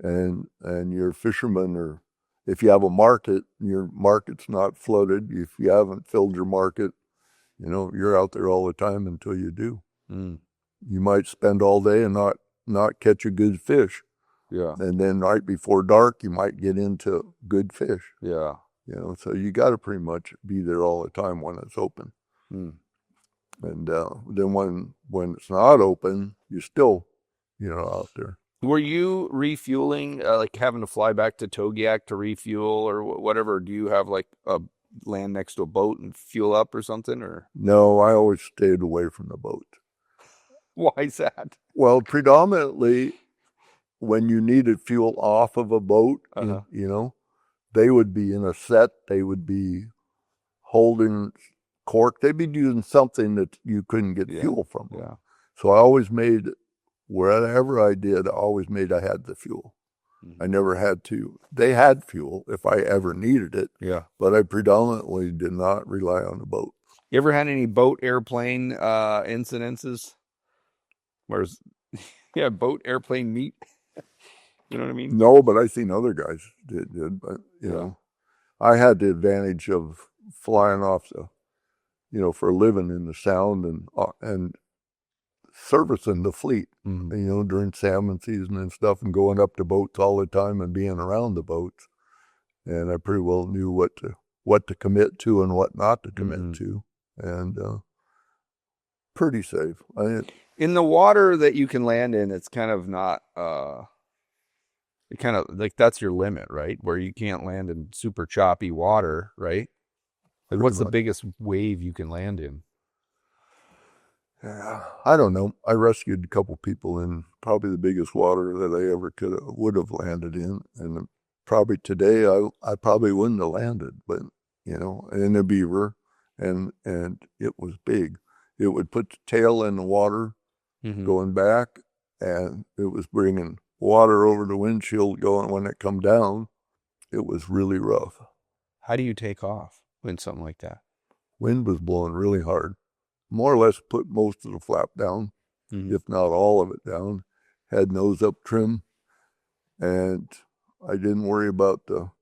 and you're a fisherman, or if you have a market, your market's not flooded, if you haven't filled your market, you know, you're out there all the time until you do. Mm. You might spend all day and not catch a good fish. Yeah. And then right before dark, you might get into good fish. Yeah. You know, so you got to pretty much be there all the time when it's open. Mm. And then when it's not open, you're still, you know, out there. Were you refueling, like having to fly back to Togiak to refuel or whatever? Do you have like a land next to a boat and fuel up or something? Or No, I always stayed away from the boat. why is that? Well, predominantly when you needed fuel off of a boat, you know, they would be in a set. They would be holding cork. They'd be doing something that you couldn't get fuel from them. Yeah. So I always made, wherever I did, I had the fuel. Mm-hmm. I never had to. They had fuel if I ever needed it. Yeah. But I predominantly did not rely on the boat. You ever had any boat airplane incidences? Where's boat airplane meet? You know what I mean? No, but I seen other guys did. But you know, I had the advantage of flying off the, you know, for a living in the Sound and servicing the fleet, you know, during salmon season and stuff, and going up to boats all the time and being around the boats. And I pretty well knew what to commit to and what not to commit to, and pretty safe. In the water that you can land in, it's kind of not. It kind of like that's your limit, right? Where you can't land in super choppy water, right? Like what's the biggest wave you can land in? Yeah, I don't know. I rescued a couple people in probably the biggest water that I ever would have landed in, and probably today I probably wouldn't have landed, but you know, in a beaver, and it was big. It would put the tail in the water, going back, and it was bringing water over the windshield going when it come down. It was really rough. How do you take off when something like that? Wind was blowing really hard. More or less put most of the flap down, if not all of it down. Had nose up trim, and I didn't worry about the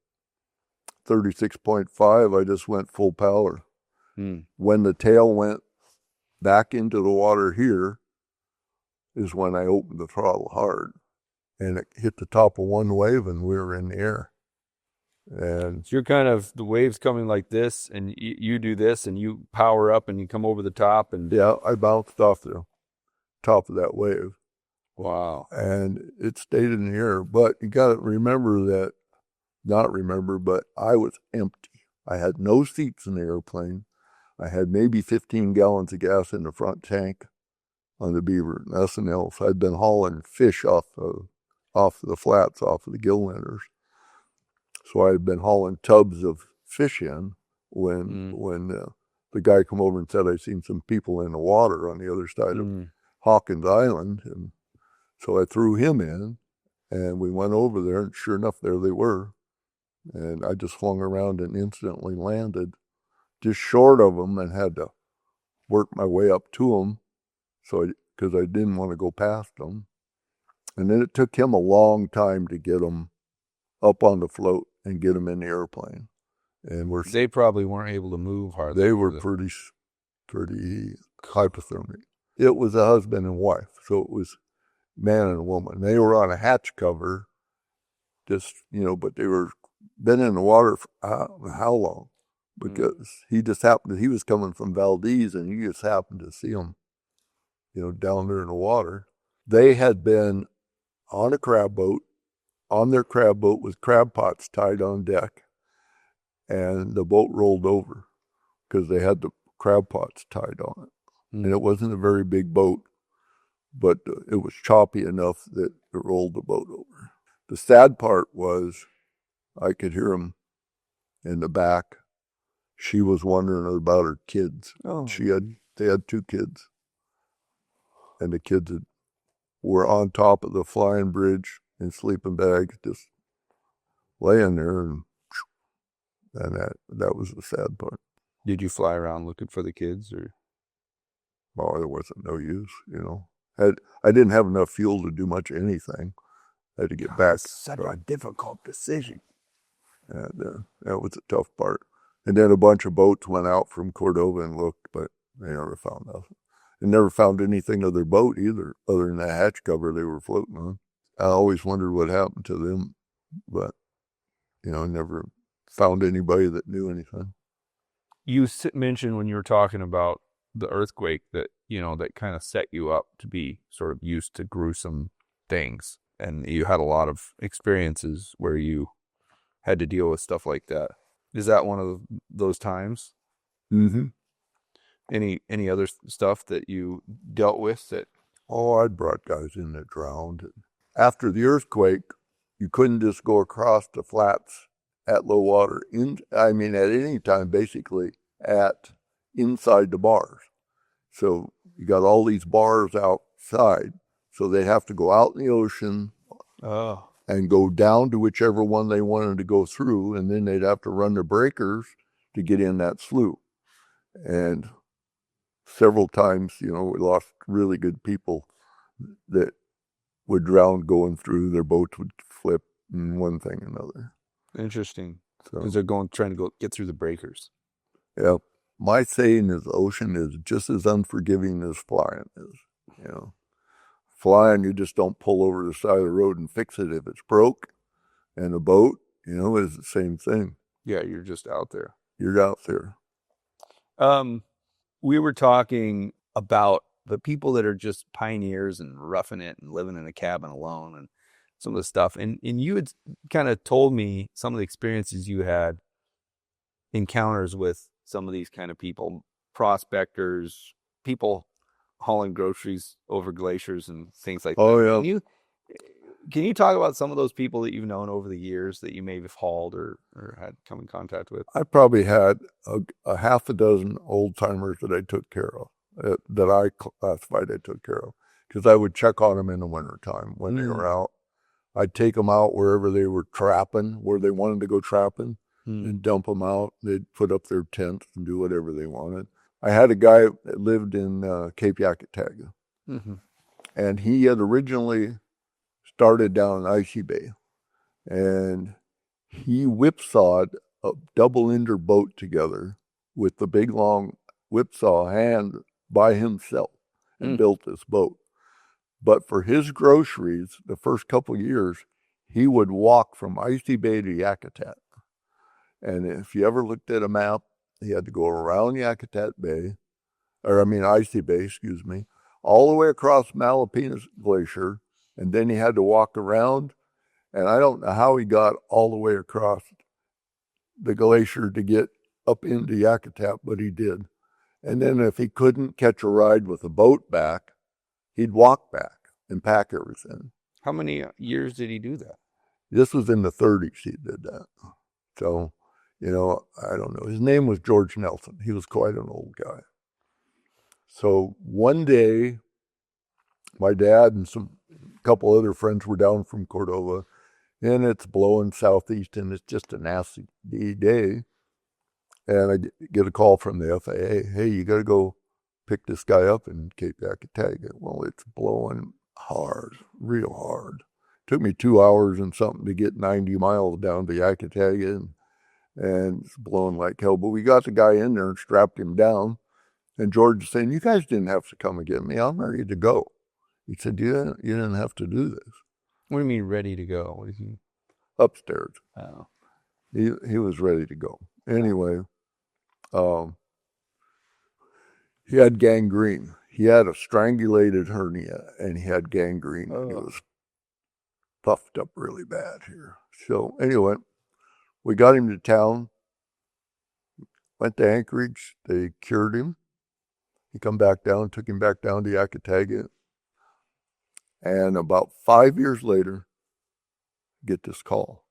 36.5. I just went full power. When the tail went back into the water here is when I opened the throttle hard, and it hit the top of one wave and we were in the air. And so you're kind of, the waves coming like this and you do this and you power up and you come over the top and I bounced off the top of that wave. Wow. And it stayed in the air. But you got to remember but I was empty. I had no seats in the airplane. I had maybe 15 gallons of gas in the front tank on the Beaver, nothing else. I'd been hauling fish off the flats, off of the gill linters. So I had been hauling tubs of fish in when the guy come over and said I seen some people in the water on the other side of Hawkins Island. And so I threw him in, and we went over there, and sure enough, there they were. And I just swung around and instantly landed just short of them and had to work my way up to them because I didn't want to go past them. And then it took him a long time to get them up on the float and get them in the airplane. and They probably weren't able to move hardly. they were pretty hypothermic. It was a husband and wife, so it was man and woman. They were on a hatch cover, just, but they were been in the water for how long? Because he was coming from Valdez, and he just happened to see them, down there in the water. They had been on a crab boat, on their crab boat with crab pots tied on deck, and the boat rolled over because they had the crab pots tied on it. And it wasn't a very big boat, but it was choppy enough that it rolled the boat over. The sad part was I could hear him in the back. She was wondering about her kids. Oh. They had 2 kids, and the kids were on top of the flying bridge in sleeping bags, just laying there, and that was the sad part. Did you fly around looking for the kids, or? Well, there wasn't no use, I didn't have enough fuel to do much anything. I had to get back. Such a difficult decision. And that was a tough part. And then a bunch of boats went out from Cordova and looked, but they never found nothing. They never found anything of their boat either, other than the hatch cover they were floating on. I always wondered what happened to them, but, never found anybody that knew anything. You mentioned when you were talking about the earthquake that, that kind of set you up to be sort of used to gruesome things. And you had a lot of experiences where you had to deal with stuff like that. Is that one of those times? Mm-hmm. Any other stuff that you dealt with that? Oh, I'd brought guys in that drowned. After the earthquake, you couldn't just go across the flats at low water. At any time, basically, inside the bars. So you got all these bars outside. So they'd have to go out in the ocean and go down to whichever one they wanted to go through, and then they'd have to run the breakers to get in that slough. And several times, we lost really good people that would drown going through. Their boats would flip and one thing and another. Interesting. So, because they're trying to get through the breakers. Yeah. My saying is the ocean is just as unforgiving as flying is, Flying, you just don't pull over the side of the road and fix it if it's broke. And a boat, is the same thing. Yeah, you're just out there. You're out there. We were talking about the people that are just pioneers and roughing it and living in a cabin alone and some of the stuff. And you had kind of told me some of the experiences you had, encounters with some of these kind of people, prospectors, people hauling groceries over glaciers and things like that. Oh, yeah. Can you talk about some of those people that you've known over the years that you may have hauled or had come in contact with? I probably had a half a dozen old timers that I took care of, that I classified I took care of, because I would check on them in the wintertime when they were out. I'd take them out wherever they were trapping, where they wanted to go trapping, and dump them out. They'd put up their tents and do whatever they wanted. I had a guy that lived in Cape Yakataga, and he had originally started down in Icy Bay, and he whipsawed a double-ender boat together with the big long whipsaw hand by himself and built this boat. But for his groceries, the first couple of years, he would walk from Icy Bay to Yakutat. And if you ever looked at a map, he had to go around Icy Bay, all the way across Malapinas Glacier, and then he had to walk around. And I don't know how he got all the way across the glacier to get up into Yakutat, but he did. And then if he couldn't catch a ride with a boat back, he'd walk back and pack everything. How many years did he do that? This was in the 30s he did that. So, I don't know. His name was George Nelson. He was quite an old guy. So one day, my dad and a couple other friends were down from Cordova, and it's blowing southeast, and it's just a nasty day. And I get a call from the FAA. Hey, you got to go pick this guy up in Cape Yakataga. Well, it's blowing hard, real hard. Took me 2 hours and something to get 90 miles down to Yakataga, and it's blowing like hell. But we got the guy in there and strapped him down. And George is saying, "You guys didn't have to come and get me. I'm ready to go." He said, you didn't have to do this." What do you mean ready to go? What do you mean? Upstairs. Oh. He was ready to go. Anyway, he had gangrene. He had a strangulated hernia, and he had gangrene. Oh. And he was puffed up really bad here. So anyway, we got him to town, went to Anchorage. They cured him. He come back down, took him back down to Yakataga. And about 5 years later, get this call.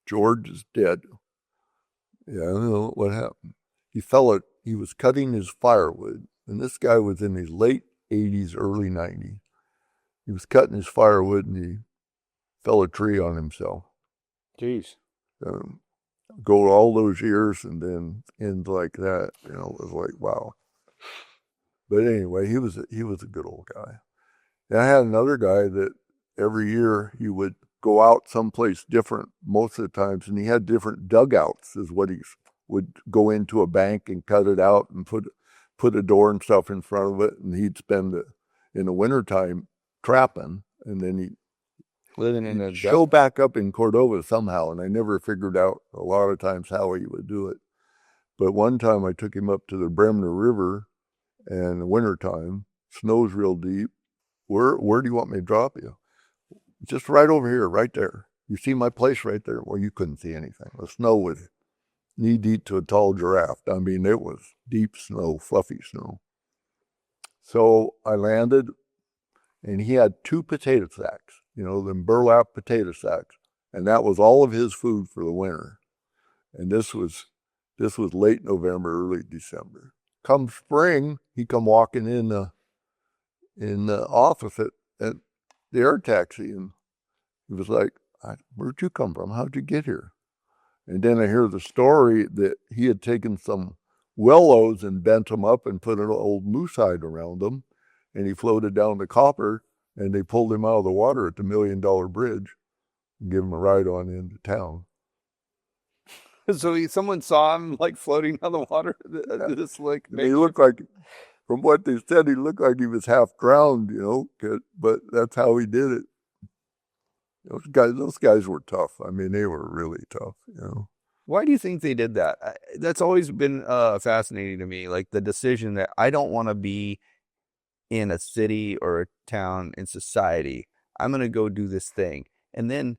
George is dead. Yeah, I don't know what happened. He was cutting his firewood, and this guy was in his late 80s, early 90s. He was cutting his firewood, and he fell a tree on himself. Jeez. Go all those years and then end like that, it was like, wow. But anyway, he was a good old guy. And I had another guy that every year he would go out someplace different most of the times, and he had different dugouts is what he would go into a bank and cut it out and put a door and stuff in front of it, and he'd spend it in the wintertime trapping, and then he'd Living in a show back up in Cordova somehow, and I never figured out a lot of times how he would do it. But one time I took him up to the Bremner River, and in the wintertime, snow's real deep. Where do you want me to drop you? Just right over here, right there. You see my place right there? Well, you couldn't see anything. The snow was knee deep to a tall giraffe. I mean, it was deep snow, fluffy snow. So I landed, and he had 2 potato sacks, them burlap potato sacks. And that was all of his food for the winter. And this was late November, early December. Come spring, he come walking in the office at the air taxi, and he was like, "Where'd you come from? How'd you get here?" And then I hear the story that he had taken some willows and bent them up and put an old moose hide around them, and he floated down the Copper, and they pulled him out of the water at the $1 Million Bridge and gave him a ride on into town. So someone saw him like floating on the water. This like he looked like, from what they said, he looked like he was half drowned, but that's how he did it. Those guys were tough. I mean, they were really tough, Why do you think they did that? That's always been fascinating to me. Like the decision that I don't want to be in a city or a town in society. I'm going to go do this thing. And then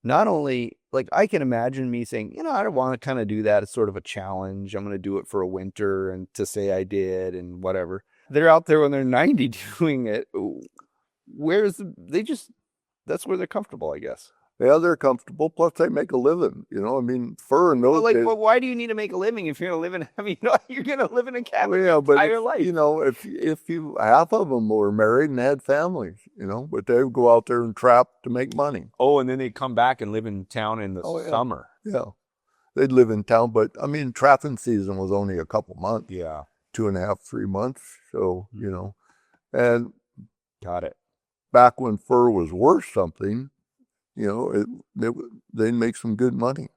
not only, like, I can imagine me saying, I don't want to kind of do that. It's sort of a challenge. I'm going to do it for a winter and to say I did and whatever. They're out there when they're 90 doing it. That's where they're comfortable, I guess. Yeah, they're comfortable. Plus, they make a living. I mean, fur and those days. Well, why do you need to make a living if you're going to live in? I mean, you're going to live in a cabin but entire life. If you half of them were married and had families, but they would go out there and trap to make money. Oh, and then they'd come back and live in town in the summer. Yeah, they'd live in town, but I mean, trapping season was only a couple months. Yeah, 2.5, 3 months. So and got it. Back when fur was worth something. They'd make some good money.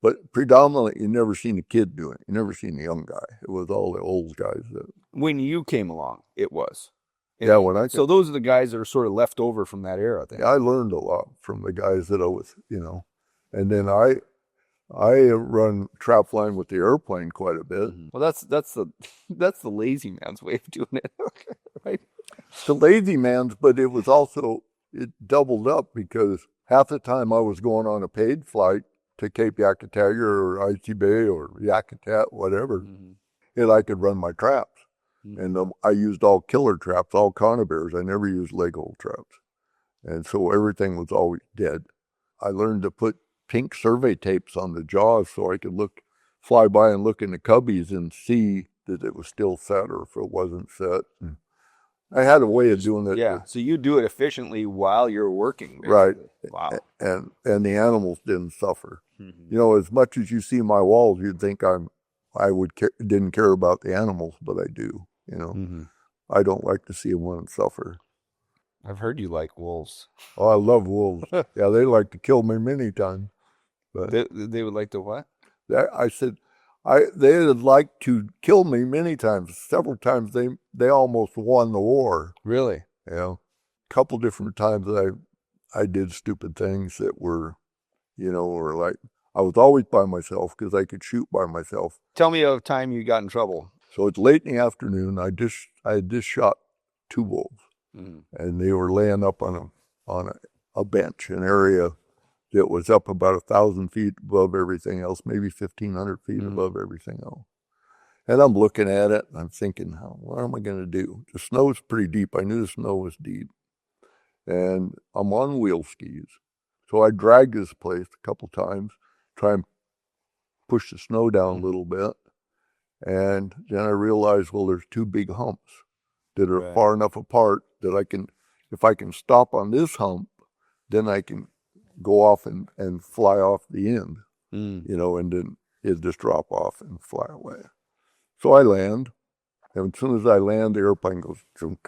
But predominantly, you never seen a kid do it. You never seen a young guy. It was all the old guys. When you came along, it was. Yeah, when I came. So those are the guys that are sort of left over from that era. Then. Yeah, I learned a lot from the guys that I was, And then I run trap line with the airplane quite a bit. Well, that's the lazy man's way of doing it, right? It's the lazy man's, but it was also, it doubled up because half the time I was going on a paid flight to Cape Yakataga or Icy Bay or Yakutat, whatever, and I could run my traps. And I used all killer traps, all conibears. I never used leg hold traps. And so everything was always dead. I learned to put pink survey tapes on the jaws so I could fly by and look in the cubbies and see that it was still set or if it wasn't set. I had a way of doing it. Yeah, so you do it efficiently while you're working. Basically. Right. Wow. And the animals didn't suffer. As much as you see my walls, you'd think didn't care about the animals, but I do. I don't like to see one suffer. I've heard you like wolves. Oh, I love wolves. Yeah, they like to kill me many times. But they would like to what? I said, they had liked to kill me many times. Several times they almost won the war. Really? You know, a couple different times I did stupid things that were, or like, I was always by myself because I could shoot by myself. Tell me of a time you got in trouble. So it's late in the afternoon. I had just shot 2 wolves, and they were laying up on a bench, an area that was up about 1,000 feet above everything else, maybe 1,500 feet above everything else. And I'm looking at it, and I'm thinking, what am I going to do? The snow's pretty deep. I knew the snow was deep. And I'm on wheel skis. So I dragged this place a couple times, try and push the snow down a little bit. And then I realized, well, there's 2 big humps that are far enough apart that if I can stop on this hump, then I can go off and fly off the end, and then it just drop off and fly away. So I land, and as soon as I land, the airplane goes, chunk,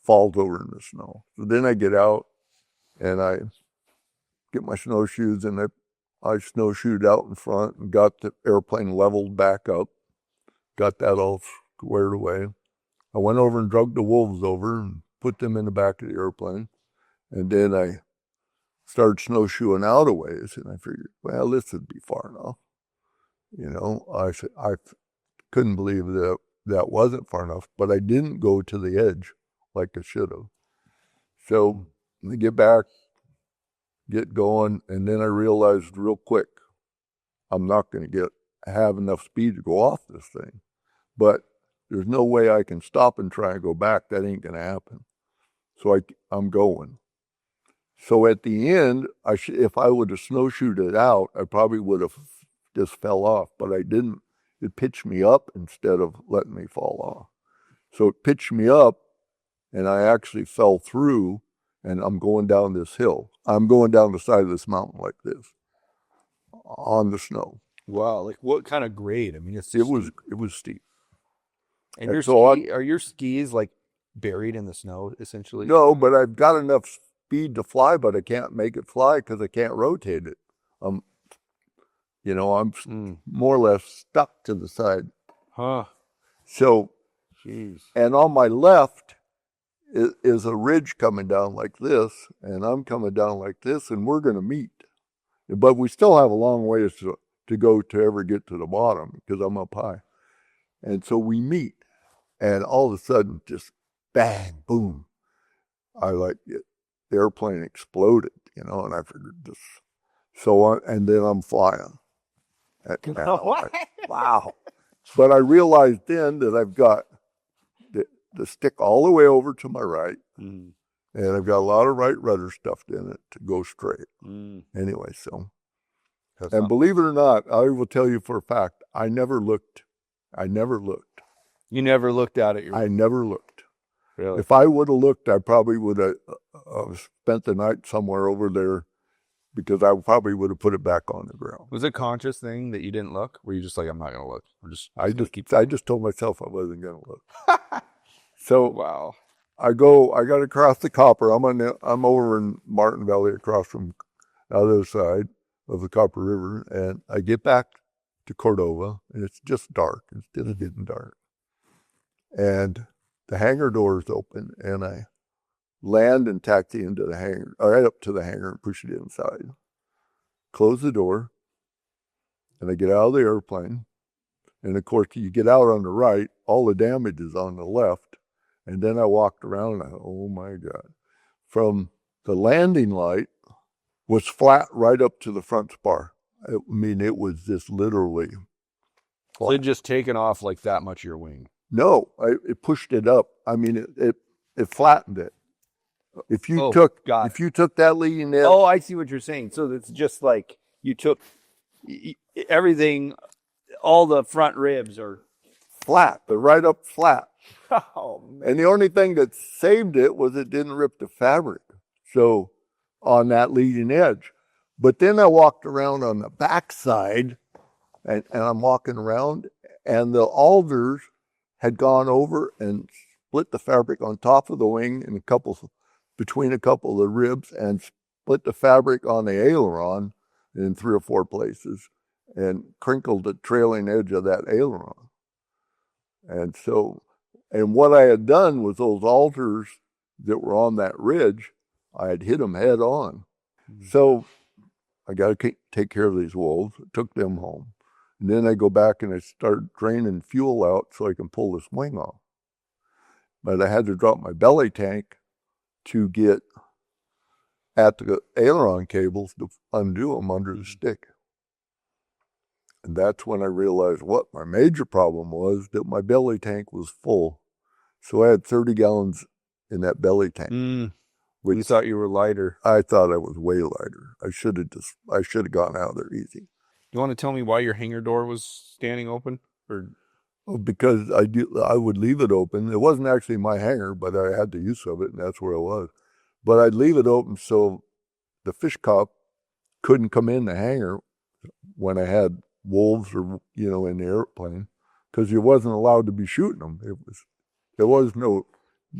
falls over in the snow. So then I get out, and I get my snowshoes, and I snowshoed out in front and got the airplane leveled back up, got that all squared away. I went over and dragged the wolves over and put them in the back of the airplane, and then I started snowshoeing out a ways, and I figured, well, this would be far enough. I couldn't believe that wasn't far enough, but I didn't go to the edge like I should have. So I get back, get going, and then I realized real quick, I'm not going to have enough speed to go off this thing. But there's no way I can stop and try and go back. That ain't going to happen. So I'm going. So at the end, if I would have snowshoed it out, I probably would have just fell off, but I didn't. It pitched me up instead of letting me fall off. So it pitched me up, and I actually fell through, and I'm going down this hill. I'm going down the side of this mountain like this, on the snow. Wow, like what kind of grade? I mean, it was steep. And are your skis like buried in the snow essentially? No, but I've got enough speed to fly, but I can't make it fly because I can't rotate it. I'm more or less stuck to the side. Huh. So, jeez. And on my left is a ridge coming down like this, and I'm coming down like this, and we're going to meet. But we still have a long ways to go to ever get to the bottom because I'm up high. And so we meet, and all of a sudden, just bang, boom. The airplane exploded, and I figured this. So, and then I'm flying. Wow. But I realized then that I've got the stick all the way over to my right, and I've got a lot of right rudder stuffed in it to go straight. Anyway, so. And believe it or not, I will tell you for a fact, I never looked. You never looked out at your... I never looked. Really? If I would have looked, I probably would have spent the night somewhere over there because I probably would have put it back on the ground. Was it a conscious thing that you didn't look? Were you just like, I'm not going to look? I just told myself I wasn't going to look. So wow. I got across the Copper. I'm over in Martin Valley across from the other side of the Copper River, and I get back to Cordova, and it's just dark. It's just getting dark. And the hangar door is open, and I land and taxi into the hangar, right up to the hangar and push it inside. Close the door, and I get out of the airplane. And of course, you get out on the right, all the damage is on the left. And then I walked around and I thought, oh my God. From the landing light was flat right up to the front spar. It was just literally flat. So it just taken off like that much of your wing? No, it pushed it up. It flattened it. If you took that leading edge. Oh, I see what you're saying. So it's just like you took everything, all the front ribs are flat, but right up flat. Oh, man. And the only thing that saved it was it didn't rip the fabric. So on that leading edge. But then I walked around on the backside, and I'm walking around, and the alders had gone over and split the fabric on top of the wing and between a couple of the ribs, and split the fabric on the aileron in 3 or 4 places. and crinkled the trailing edge of that aileron. And so, and what I had done was those alters that were on that ridge, I had hit them head on. So I got to take care of these wolves. I took them home. And then I go back and I start draining fuel out so I can pull this wing off. But I had to drop my belly tank to get at the aileron cables to undo them under the stick. And that's when I realized what my major problem was, that my belly tank was full. So I had 30 gallons in that belly tank. Which you thought you were lighter. I thought I was way lighter. I should have gone out there easy. You want to tell me why your hangar door was standing open? Or because I would leave it open. It wasn't actually my hangar, but I had the use of it, and that's where it was. But I'd leave it open so the fish cop couldn't come in the hangar when I had wolves or in the airplane, because you wasn't allowed to be shooting them. There was no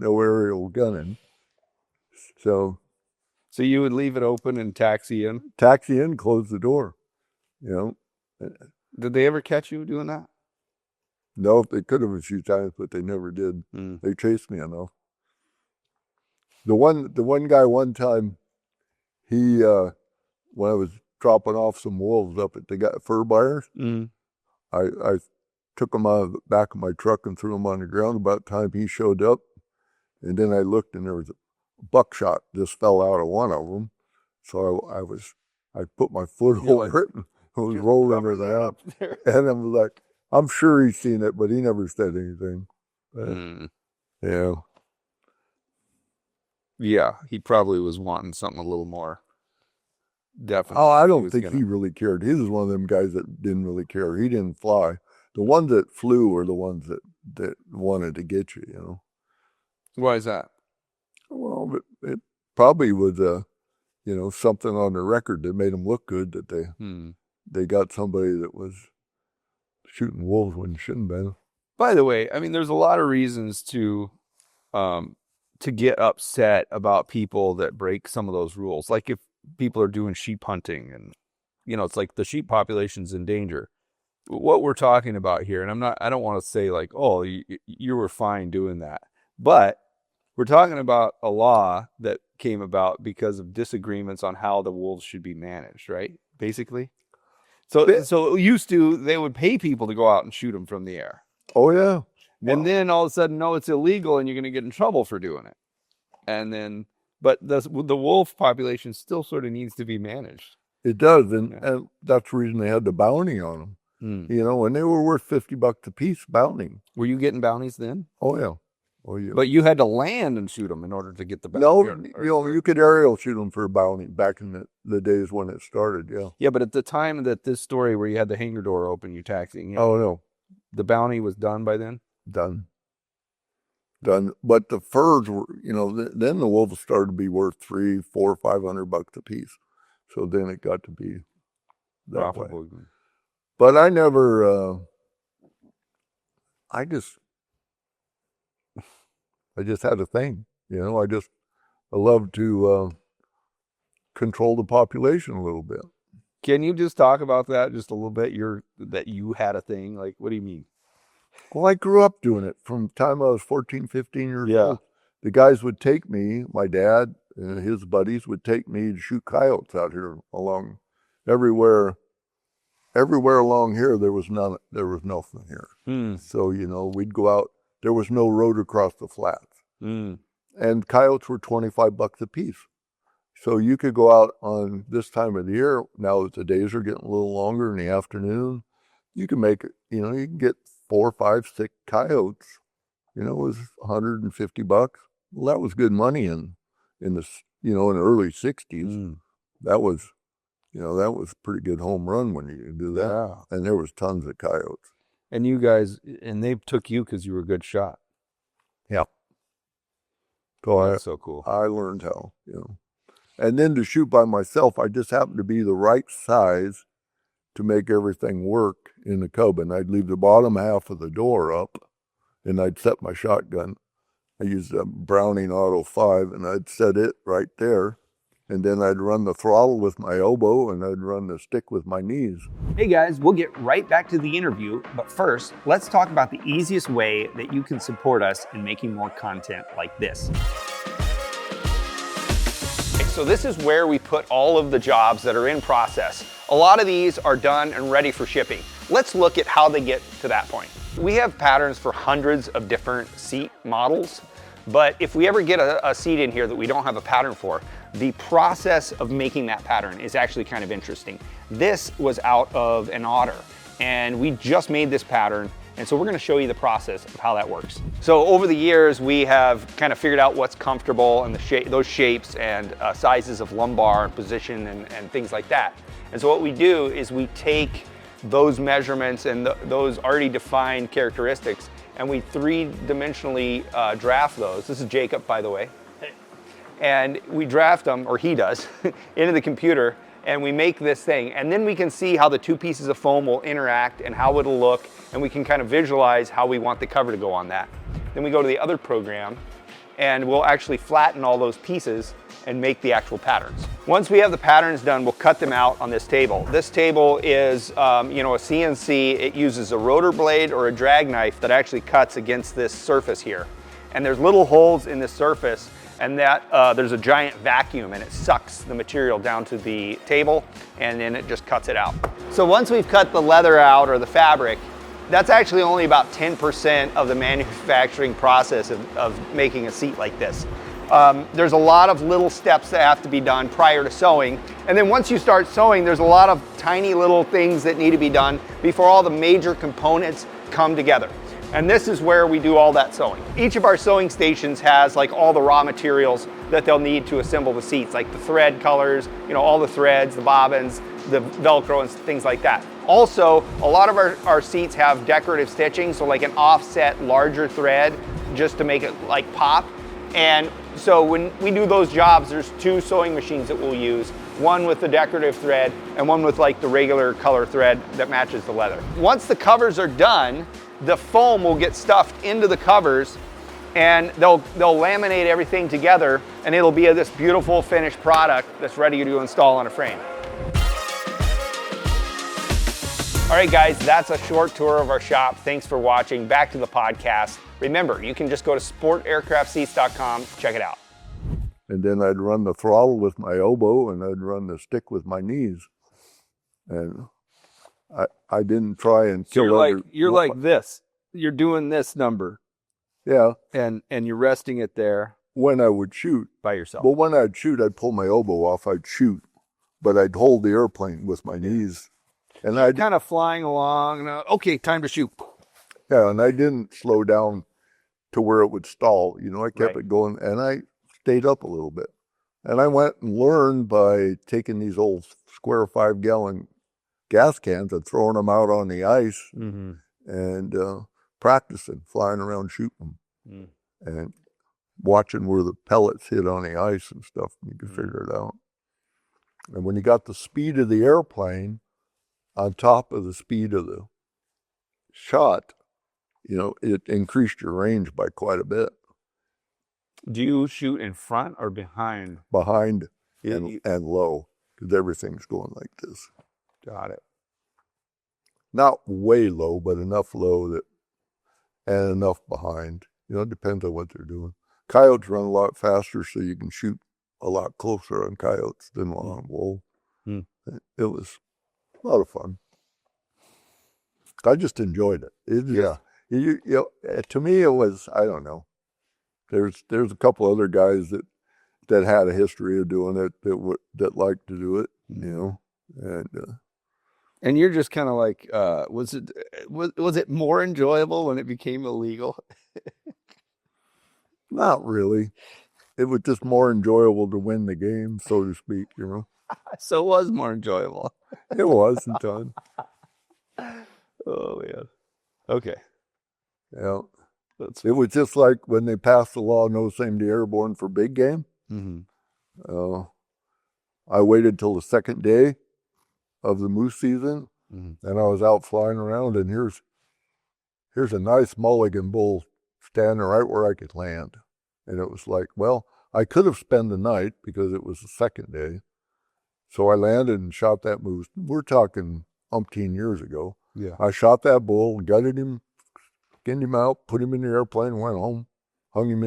aerial gunning. So you would leave it open and taxi in? Close the door. Did they ever catch you doing that? No, they could have a few times, but they never did. They chased me enough. The one guy one time, he when I was dropping off some wolves up at the fur buyers, I took them out of the back of my truck and threw them on the ground. About the time he showed up, and then I looked and there was a buckshot just fell out of one of them. So I put my foot over it and was rolling it out. And I'm like, I'm sure he's seen it, but he never said anything. But, yeah. Yeah, he probably was wanting something a little more definite. Oh, I don't think he really cared. He was one of them guys that didn't really care. He didn't fly. The ones that flew were the ones that wanted to get you, Why is that? Well, it probably was something on the record that made them look good, that they got somebody that was shooting wolves when it shouldn't have been. By the way, I mean, there's a lot of reasons to get upset about people that break some of those rules. Like if people are doing sheep hunting and, it's like the sheep population's in danger. What we're talking about here, and I don't want to say like, oh, you were fine doing that, but we're talking about a law that came about because of disagreements on how the wolves should be managed, right? Basically. So used to, they would pay people to go out and shoot them from the air. Oh, yeah. And then all of a sudden, no, it's illegal and you're going to get in trouble for doing it. And then, but the wolf population still sort of needs to be managed. It does. And that's the reason they had the bounty on them. And they were worth $50 a piece bounty. Were you getting bounties then? Oh, yeah. Oh, yeah. But you had to land and shoot them in order to get the bounty. No, you could aerial shoot them for a bounty back in the days when it started, yeah. Yeah, but at the time that this story where you had the hangar door open, you taxiing in. Oh, no. The bounty was done by then? Done. But the furs were, then the wolves started to be worth $300, $400, $500 a piece. So then it got to be that way. But I never, I just had a thing, I love to control the population a little bit. Can you just talk about that just a little bit? That you had a thing? Like, what do you mean? Well, I grew up doing it from the time I was 14, 15 years old. The guys would take me, my dad and his buddies would take me to shoot coyotes out here along everywhere along here. There was nothing here. So, we'd go out. There was no road across the flats. And coyotes were $25 a piece. So you could go out on this time of the year. Now that the days are getting a little longer in the afternoon, you can make it, you can get 4, 5, 6 coyotes. It was $150. Well, that was good money in the early 60s. That was a pretty good home run when you do that. Yeah. And there was tons of coyotes. And you guys, and they took you because you were a good shot. Yeah. So that's so cool. I learned how, And then to shoot by myself, I just happened to be the right size to make everything work in the cub. And I'd leave the bottom half of the door up, and I'd set my shotgun. I used a Browning Auto 5, and I'd set it right there. And then I'd run the throttle with my elbow, and I'd run the stick with my knees. Hey guys, we'll get right back to the interview, but first, let's talk about the easiest way that you can support us in making more content like this. So this is where we put all of the jobs that are in process. A lot of these are done and ready for shipping. Let's look at how they get to that point. We have patterns for hundreds of different seat models, but if we ever get a seat in here that we don't have a pattern for, the process of making that pattern is actually kind of interesting. This was out of an otter, and we just made this pattern, and so we're gonna show you the process of how that works. So over the years, we have kind of figured out what's comfortable and those shapes and sizes of lumbar and position and things like that. And so what we do is we take those measurements and those already defined characteristics, and we three-dimensionally draft those. This is Jacob, by the way. And we draft them, or he does, into the computer, and we make this thing. And then we can see how the two pieces of foam will interact and how it'll look, and we can kind of visualize how we want the cover to go on that. Then we go to the other program, and we'll actually flatten all those pieces and make the actual patterns. Once we have the patterns done, we'll cut them out on this table. This table is a CNC. It uses a rotor blade or a drag knife that actually cuts against this surface here. And there's little holes in this surface, and that there's a giant vacuum, and it sucks the material down to the table, and then it just cuts it out. So once we've cut the leather out, or the fabric, that's actually only about 10% of the manufacturing process of making a seat like this. There's a lot of little steps that have to be done prior to sewing. And then once you start sewing, there's a lot of tiny little things that need to be done before all the major components come together. And this is where we do all that sewing. Each of our sewing stations has like all the raw materials that they'll need to assemble the seats, like the thread colors, all the threads, the bobbins, the Velcro and things like that. Also, a lot of our seats have decorative stitching, so like an offset larger thread just to make it like pop. And so when we do those jobs, there's two sewing machines that we'll use, one with the decorative thread and one with like the regular color thread that matches the leather. Once the covers are done, the foam will get stuffed into the covers, and they'll laminate everything together, and it'll be this beautiful finished product that's ready to install on a frame. All right, guys, that's a short tour of our shop. Thanks for watching. Back to the podcast. Remember, you can just go to sportaircraftseats.com, check it out. And then I'd run the throttle with my elbow, and I'd run the stick with my knees. And I didn't try and kill you're like this. You're doing this number. Yeah. And you're resting it there. When I would shoot. By yourself. Well, when I'd shoot, I'd pull my elbow off, I'd shoot. But I'd hold the airplane with my knees. And I'd kind of flying along. Okay, time to shoot. Yeah, and I didn't slow down to where it would stall. I kept it going, and I stayed up a little bit. And I went and learned by taking these old square 5-gallon gas cans and throwing them out on the ice and practicing, flying around shooting them and watching where the pellets hit on the ice and stuff. You could figure it out. And when you got the speed of the airplane on top of the speed of the shot, it increased your range by quite a bit. Do you shoot in front or behind? Behind and low, because everything's going like this. Got it. Not way low, but enough low and enough behind. It depends on what they're doing. Coyotes run a lot faster, so you can shoot a lot closer on coyotes than on wool. It was a lot of fun. I just enjoyed it. To me, it was, I don't know. There's a couple other guys that had a history of doing it that liked to do it, and you're just kind of like, was it more enjoyable when it became illegal? Not really. It was just more enjoyable to win the game, so to speak. So it was more enjoyable. It was in time. Oh man. Okay. Yeah. It was just like when they passed the law no same-day airborne for big game. I waited till the second day of the moose season, and I was out flying around, and here's a nice mulligan bull standing right where I could land. And it was like, well, I could have spent the night because it was the second day. So I landed and shot that moose. We're talking umpteen years ago. Yeah. I shot that bull, gutted him, skinned him out, put him in the airplane, went home, hung him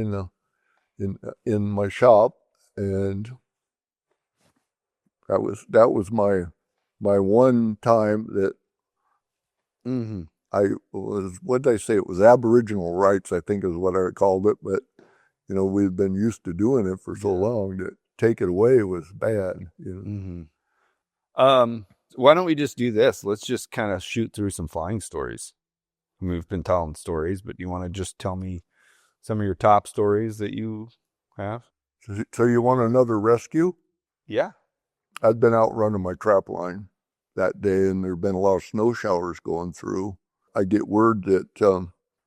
in my shop, and that was my one time that Mm-hmm. I was, what did I say? It was Aboriginal rights, I think is what I called it. But, we've been used to doing it for so long that take it away was bad. Mm-hmm. Why don't we just do this? Let's just kind of shoot through some flying stories. I mean, we've been telling stories, but you want to just tell me some of your top stories that you have? So you want another rescue? Yeah. I'd been out running my trap line that day, and there'd been a lot of snow showers going through. I get word that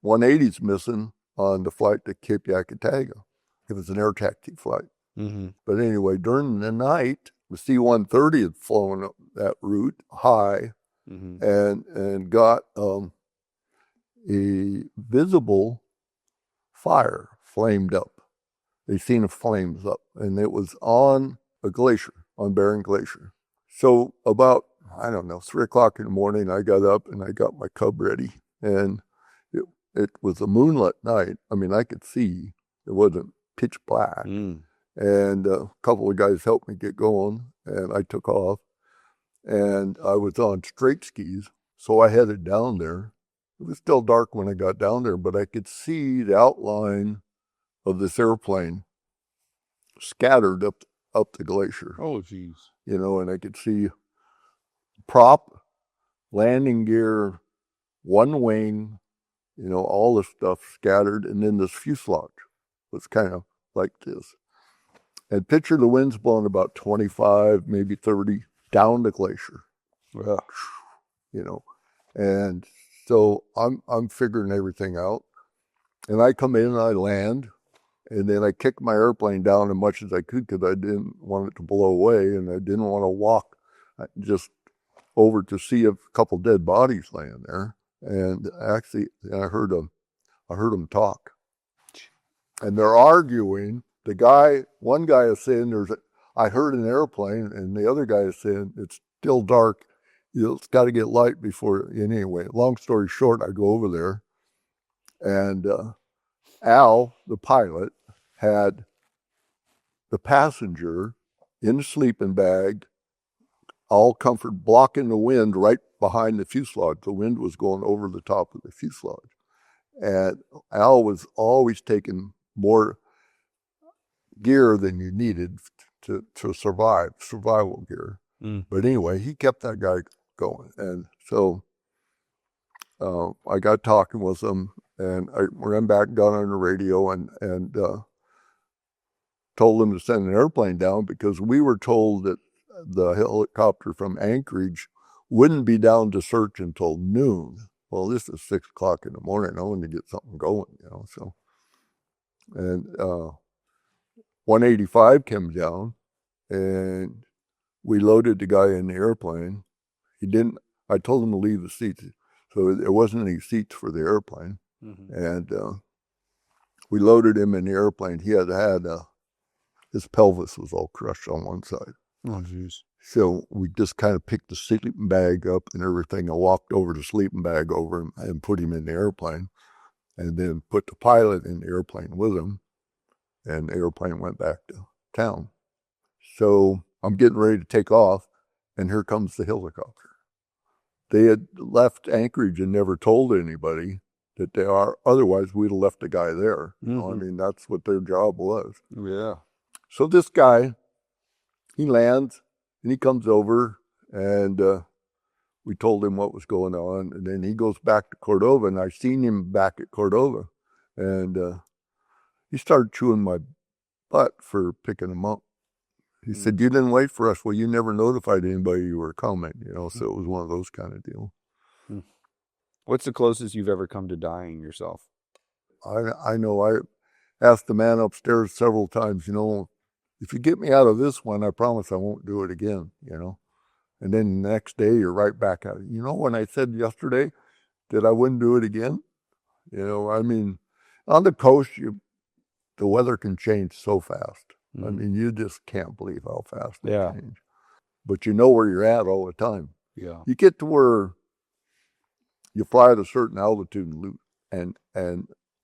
180's missing on the flight to Cape Yakataga. It was an air taxi flight. Mm-hmm. But anyway, during the night, the C-130 had flown up that route high Mm-hmm. and got a visible fire flamed up. They seen the flames up, and it was on a glacier, on Bering Glacier. So about, 3 o'clock in the morning, I got up and I got my cub ready. And it was a moonlit night. I mean, I could see. It wasn't pitch black. Mm. And a couple of guys helped me get going, and I took off. And I was on straight skis, so I headed down there. It was still dark when I got down there, but I could see the outline of this airplane scattered up the glacier. Oh, geez. And I could see prop, landing gear, one wing, all this stuff scattered, and then this fuselage was kind of like this. And picture the winds blowing about 25, maybe 30 down the glacier. Well, And so I'm figuring everything out. And I come in and I land, and then I kick my airplane down as much as I could because I didn't want it to blow away, and I didn't want to walk just over to see a couple dead bodies laying there. And actually, I heard them talk, and they're arguing. One guy is saying I heard an airplane, and the other guy is saying it's still dark. It's got to get light before. Anyway, long story short, I go over there, and Al, the pilot, had the passenger in the sleeping bag, all comfort, blocking the wind right behind the fuselage. The wind was going over the top of the fuselage. And Al was always taking more gear than you needed to survive, survival gear. Mm. But anyway, he kept that guy going. And so I got talking with him, and I ran back, got on the radio, and told him to send an airplane down because we were told that the helicopter from Anchorage wouldn't be down to search until noon. Well, this is 6 o'clock in the morning. I wanted to get something going, so. And 185 came down, and we loaded the guy in the airplane. I told him to leave the seats. So there wasn't any seats for the airplane. Mm-hmm. And we loaded him in the airplane. He had his pelvis was all crushed on one side. Oh, geez. So we just kind of picked the sleeping bag up and everything. I walked over the sleeping bag over him and put him in the airplane, and then put the pilot in the airplane with him. And the airplane went back to town. So I'm getting ready to take off, and here comes the helicopter. They had left Anchorage and never told anybody that they are. Otherwise, we'd have left the guy there. I mean, that's what their job was. Yeah. So this guy, he lands, and he comes over, and we told him what was going on. And then he goes back to Cordova, and I seen him back at Cordova. And he started chewing my butt for picking him up. He said, "You didn't wait for us." Well, you never notified anybody you were coming, so it was one of those kind of deals. What's the closest you've ever come to dying yourself? I know I asked the man upstairs several times, if you get me out of this one, I promise I won't do it again, And then the next day, you're right back at it. When I said yesterday that I wouldn't do it again, I mean, on the coast, the weather can change so fast. I Mhm. mean, you just can't believe how fast it Yeah. change. But you know where you're at all the time. Yeah. You get to where you fly at a certain altitude and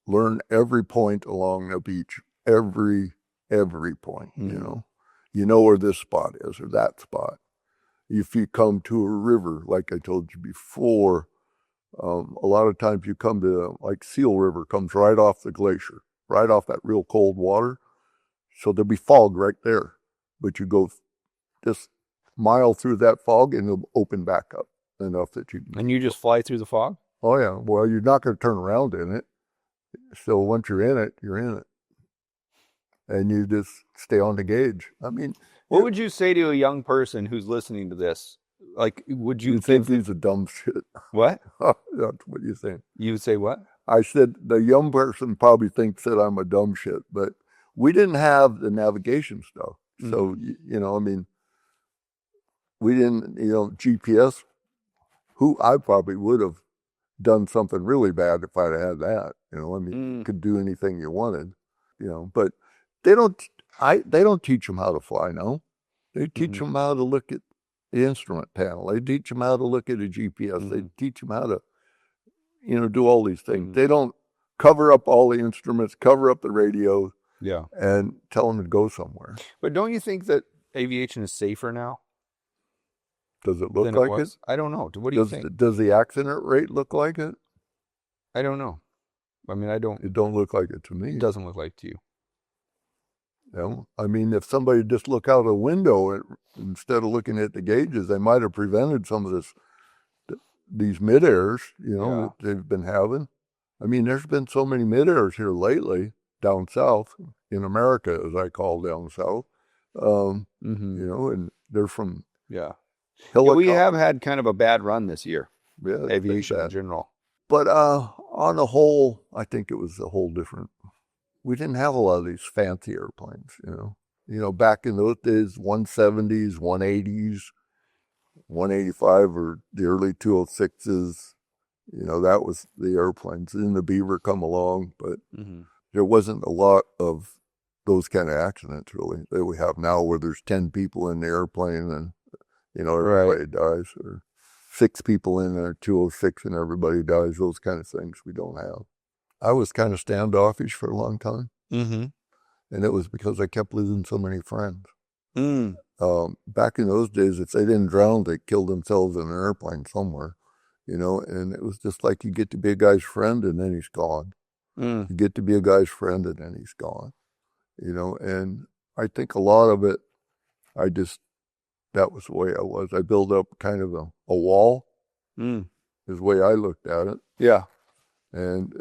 learn every point along the beach, every point, Mhm. You know where this spot is or that spot. If you come to a river, like I told you before, a lot of times you come to, like Seal River comes right off the glacier, right off that real cold water. So there'll be fog right there, but you go just mile through that fog and it'll open back up enough that you can. And you just fly through the fog? Oh yeah, well you're not going to turn around in it. So once you're in it, you're in it. And you just stay on the gauge. I mean, What would you say to a young person who's listening to this? Like, would you you think he's a dumb shit. what? That's what you think. You would say what? I said the young person probably thinks that I'm a dumb shit, but we didn't have the navigation stuff. So, I mean, we didn't, GPS, I probably would have done something really bad if I'd had that, I mean, you could do anything you wanted, but they don't teach them how to fly now. They teach them how to look at the instrument panel. They teach them how to look at a GPS. They teach them how to, do all these things. They don't cover up all the instruments, cover up the radio, Yeah. and tell them to go somewhere. But don't you think that aviation is safer now Does it look than like it was? I don't know. What do you think? Does the accident rate look like it? I don't know. I mean, It don't look like it to me. It doesn't look like to you. I mean, if somebody just look out a window instead of looking at the gauges, they might have prevented some of these mid-airs, that they've been having. I mean, there's been so many mid-airs here lately down south, in America, as I call down south, and they're from Yeah, we have had kind of a bad run this year, it's been aviation in bad. general. But on the whole, I think it was a whole different. We didn't have a lot of these fancy airplanes, back in those days, 170s, 180s, 185 or the early 206s, that was the airplanes. Then the Beaver come along, but there wasn't a lot of those kind of accidents really that we have now where there's 10 people in the airplane and, everybody dies, or 6 people in there, 206 and everybody dies, those kind of things we don't have. I was kind of standoffish for a long time. And it was because I kept losing so many friends. Back in those days, if they didn't drown, they killed themselves in an airplane somewhere, and it was just like you get to be a guy's friend and then he's gone. You get to be a guy's friend and then he's gone, and I think a lot of it, that was the way I was. I built up kind of a wall, is the way I looked at it. Yeah. And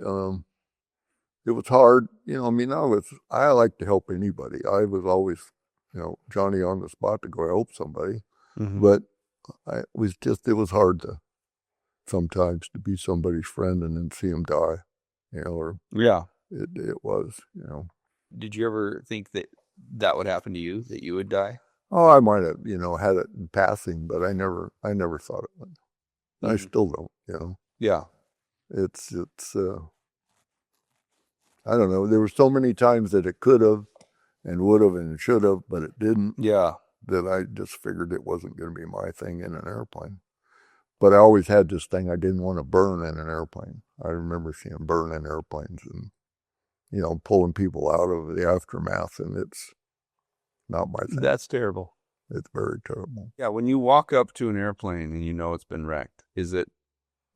it was hard, I mean, I like to help anybody. I was always, Johnny on the spot to go help somebody. But it was hard to sometimes to be somebody's friend and then see him die, or it was, Did you ever think that would happen to you, that you would die? Oh, I might have, had it in passing, but I never thought it would. I still don't, Yeah. It's I don't know. There were so many times that it could have and would have and should have, but it didn't. Yeah. That I just figured it wasn't going to be my thing in an airplane. But I always had this thing I didn't want to burn in an airplane. I remember seeing burning airplanes and, pulling people out of the aftermath, and it's not my thing. That's terrible. It's very terrible. Yeah, when you walk up to an airplane and it's been wrecked, do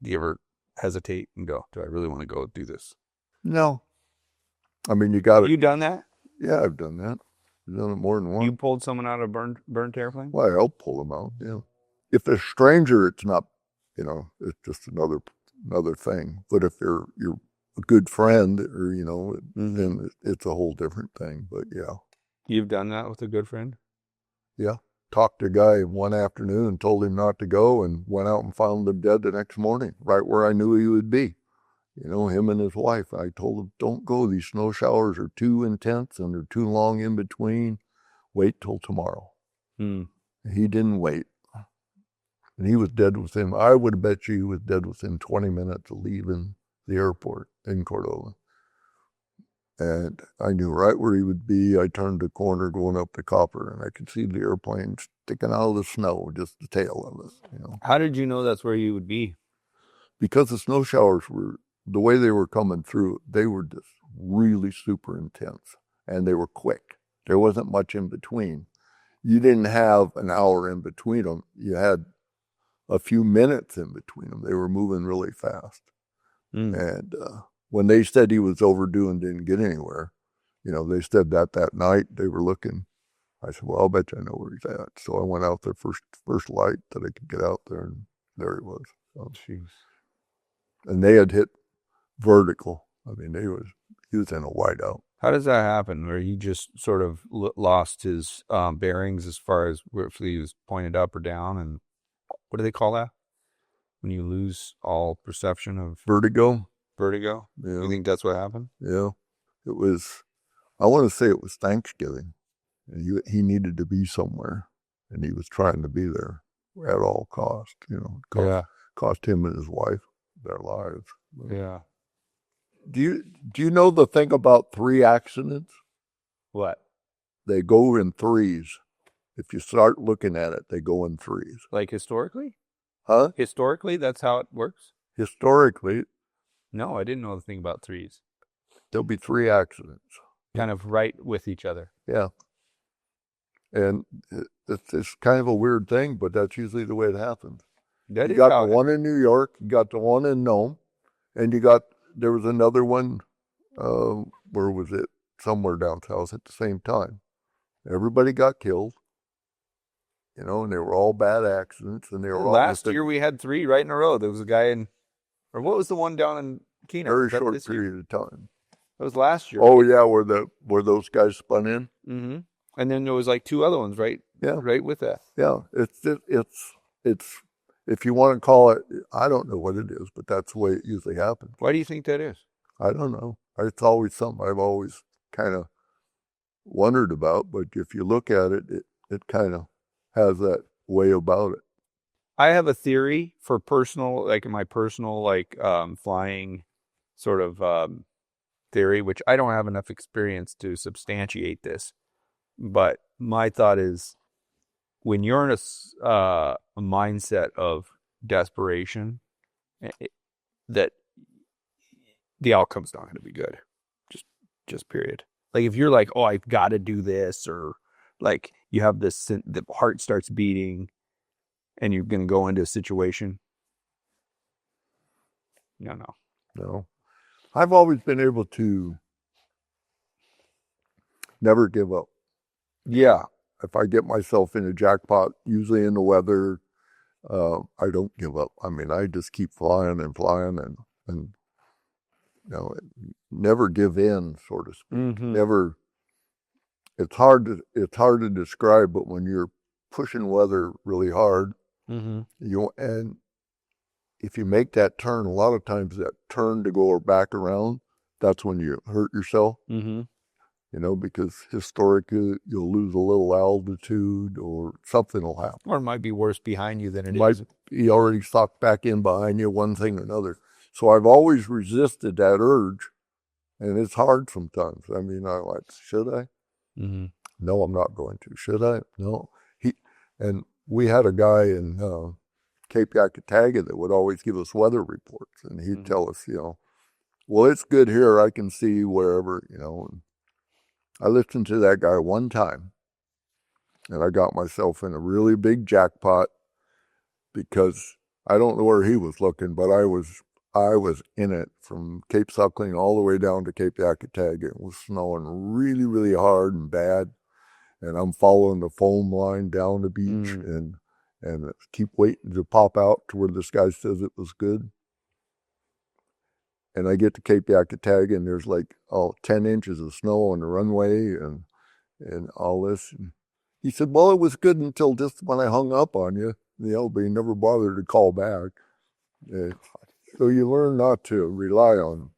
you ever hesitate and go, do I really want to go do this? No. I mean, you got it. You done that? Yeah, I've done that. I've done it more than once. You pulled someone out of a burnt airplane? Well, I'll pull them out, yeah. If they're a stranger, it's not, it's just another thing. But if you're a good friend or, then it's a whole different thing. But yeah. You've done that with a good friend? Yeah. Talked to a guy one afternoon and told him not to go and went out and found him dead the next morning, right where I knew he would be. Him and his wife. I told him, don't go. These snow showers are too intense and they're too long in between. Wait till tomorrow. He didn't wait. And he was dead within, I would have bet you he was dead within 20 minutes of leaving the airport in Cordova. And I knew right where he would be. I turned the corner going up the copper, and I could see the airplane sticking out of the snow, just the tail of it, you know. How did you know that's where you would be? Because the snow showers were, the way they were coming through, they were just really super intense, and they were quick. There wasn't much in between. You didn't have an hour in between them. You had a few minutes in between them. They were moving really fast. And when they said he was overdue and didn't get anywhere, you know, they said that night they were looking. I said, well, I'll bet you I know where he's at. So I went out there first light that I could get out there, and there he was. So, Jeez. and they had hit vertical. I mean, he was in a whiteout. How does that happen? Where he just sort of lost his bearings as far as if he was pointed up or down, and what do they call that? When you lose all perception of Vertigo. vertigo? Yeah. You think that's what happened? Yeah. It was, I want to say it was Thanksgiving, and he needed to be somewhere, and he was trying to be there at all cost, you know. Cost him and his wife their lives. Yeah. Do you know the thing about 3 accidents? What? They go in threes. If you start looking at it, they go in threes. Like historically? Huh? Historically, that's how it works? Historically, No, I didn't know the thing about threes. there'll be 3 accidents. Kind of right with each other. Yeah. And it's kind of a weird thing, but that's usually the way it happens. That You is got how the one in New York, you got the one in Nome, and there was another one, where was it? Somewhere down south at the same time. Everybody got killed, you know, and they were all bad accidents, and they were all last year we had 3 right in a row. There was a guy or what was the one down in Keener? very Was that short this year? period of time. That was last year. Oh yeah, where those guys spun in. Mm-hmm. And then there was like 2 other ones, right? Yeah. Right with that. Yeah, it's if you want to call it, I don't know what it is, but that's the way it usually happens. Why do you think that is? I don't know. It's always something I've always kind of wondered about, but if you look at it, it kind of has that way about it. I have a theory for my personal flying sort of theory, which I don't have enough experience to substantiate this. But my thought is, when you're in a mindset of desperation, that the outcome's not going to be good. Just period. Like if you're like, oh, I've got to do this, or like you have this, the heart starts beating, and you're going to go into a situation. No. I've always been able to never give up. Yeah, if I get myself in a jackpot, usually in the weather, I don't give up. I mean, I just keep flying and flying and you know, never give in, so to speak. Mm-hmm. Never. It's hard to describe, but when you're pushing weather really hard, Mm-hmm. and if you make that turn, a lot of times that turn to go back around, that's when you hurt yourself. Mm-hmm. You know, because historically you'll lose a little altitude or something will happen. Or it might be worse behind you than it Might is. be already sucked back in behind you, one thing or another. So I've always resisted that urge, and it's hard sometimes. I mean, I like, should I? Mm-hmm. No, I'm not going to. Should I? No. And we had a guy in Cape Yakataga that would always give us weather reports, and he'd tell us, you know, well, it's good here. I can see wherever, you know. And I listened to that guy one time, and I got myself in a really big jackpot because I don't know where he was looking, but I was in it from Cape Suckling all the way down to Cape Yakataga. It was snowing really, really hard and bad, and I'm following the foam line down the beach and keep waiting to pop out to where this guy says it was good. And I get to Cape Yakataga, and there's like 10 inches of snow on the runway and all this. And he said, well, it was good until just when I hung up on you, but you never bothered to call back. So you learn not to rely on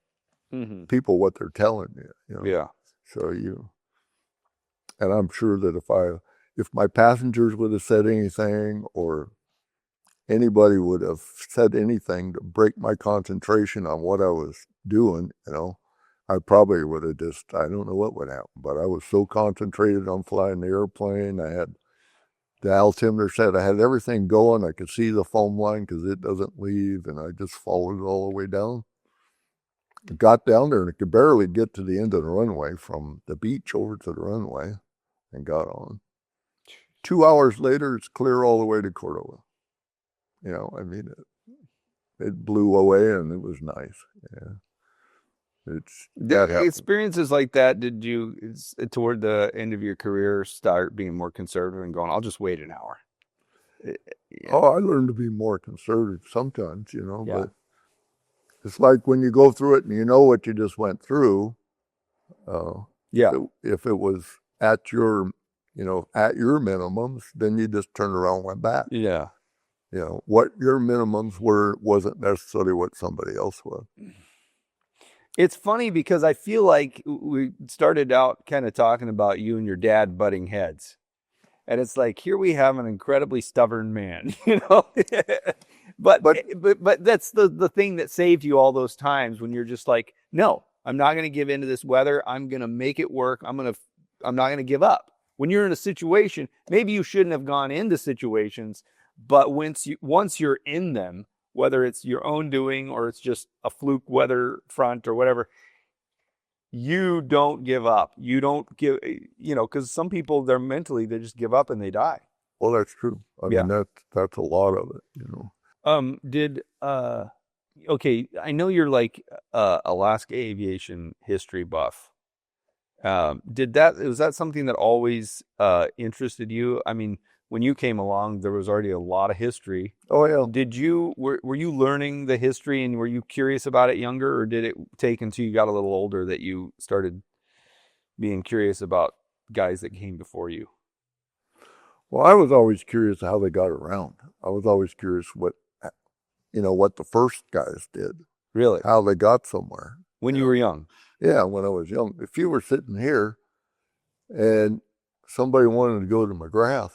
people, what they're telling you. You know? Yeah. So and I'm sure that if my passengers would have said anything, or anybody would have said anything to break my concentration on what I was doing, you know, I probably would have I don't know what would happen, but I was so concentrated on flying the airplane. I had the altimeter set. I had everything going. I could see the foam line because it doesn't leave, and I just followed it all the way down. I got down there, and I could barely get to the end of the runway from the beach over to the runway and got on. 2 hours later, it's clear all the way to Cordova. You know, I mean, it blew away, and it was nice. Yeah. Experiences like that, did you, toward the end of your career, start being more conservative and going, I'll just wait an hour? Yeah. Oh, I learned to be more conservative sometimes, you know, but it's like when you go through it and you know what you just went through. If it was at your, you know, at your minimums, then you just turned around and went back. Yeah. You know, what your minimums were wasn't necessarily what somebody else was. It's funny because I feel like we started out kind of talking about you and your dad butting heads. And it's like, here we have an incredibly stubborn man, you know? but that's the thing that saved you all those times when you're just like, no, I'm not going to give in to this weather. I'm going to make it work. I'm not going to give up. When you're in a situation, maybe you shouldn't have gone into situations, but once you're in them, whether it's your own doing or it's just a fluke weather front or whatever, you don't give up. You don't give, you know, because some people, they just give up and they die. Well, that's true. I mean, that's a lot of it, you know. Okay, I know you're like Alaska aviation history buff. Was that something that always interested you? I mean, when you came along, there was already a lot of history. Oh, yeah. Were you learning the history and were you curious about it younger, or did it take until you got a little older that you started being curious about guys that came before you? Well, I was always curious how they got around. I was always curious what the first guys did. Really? How they got somewhere. When you were young? Yeah, when I was young. If you were sitting here and somebody wanted to go to McGrath,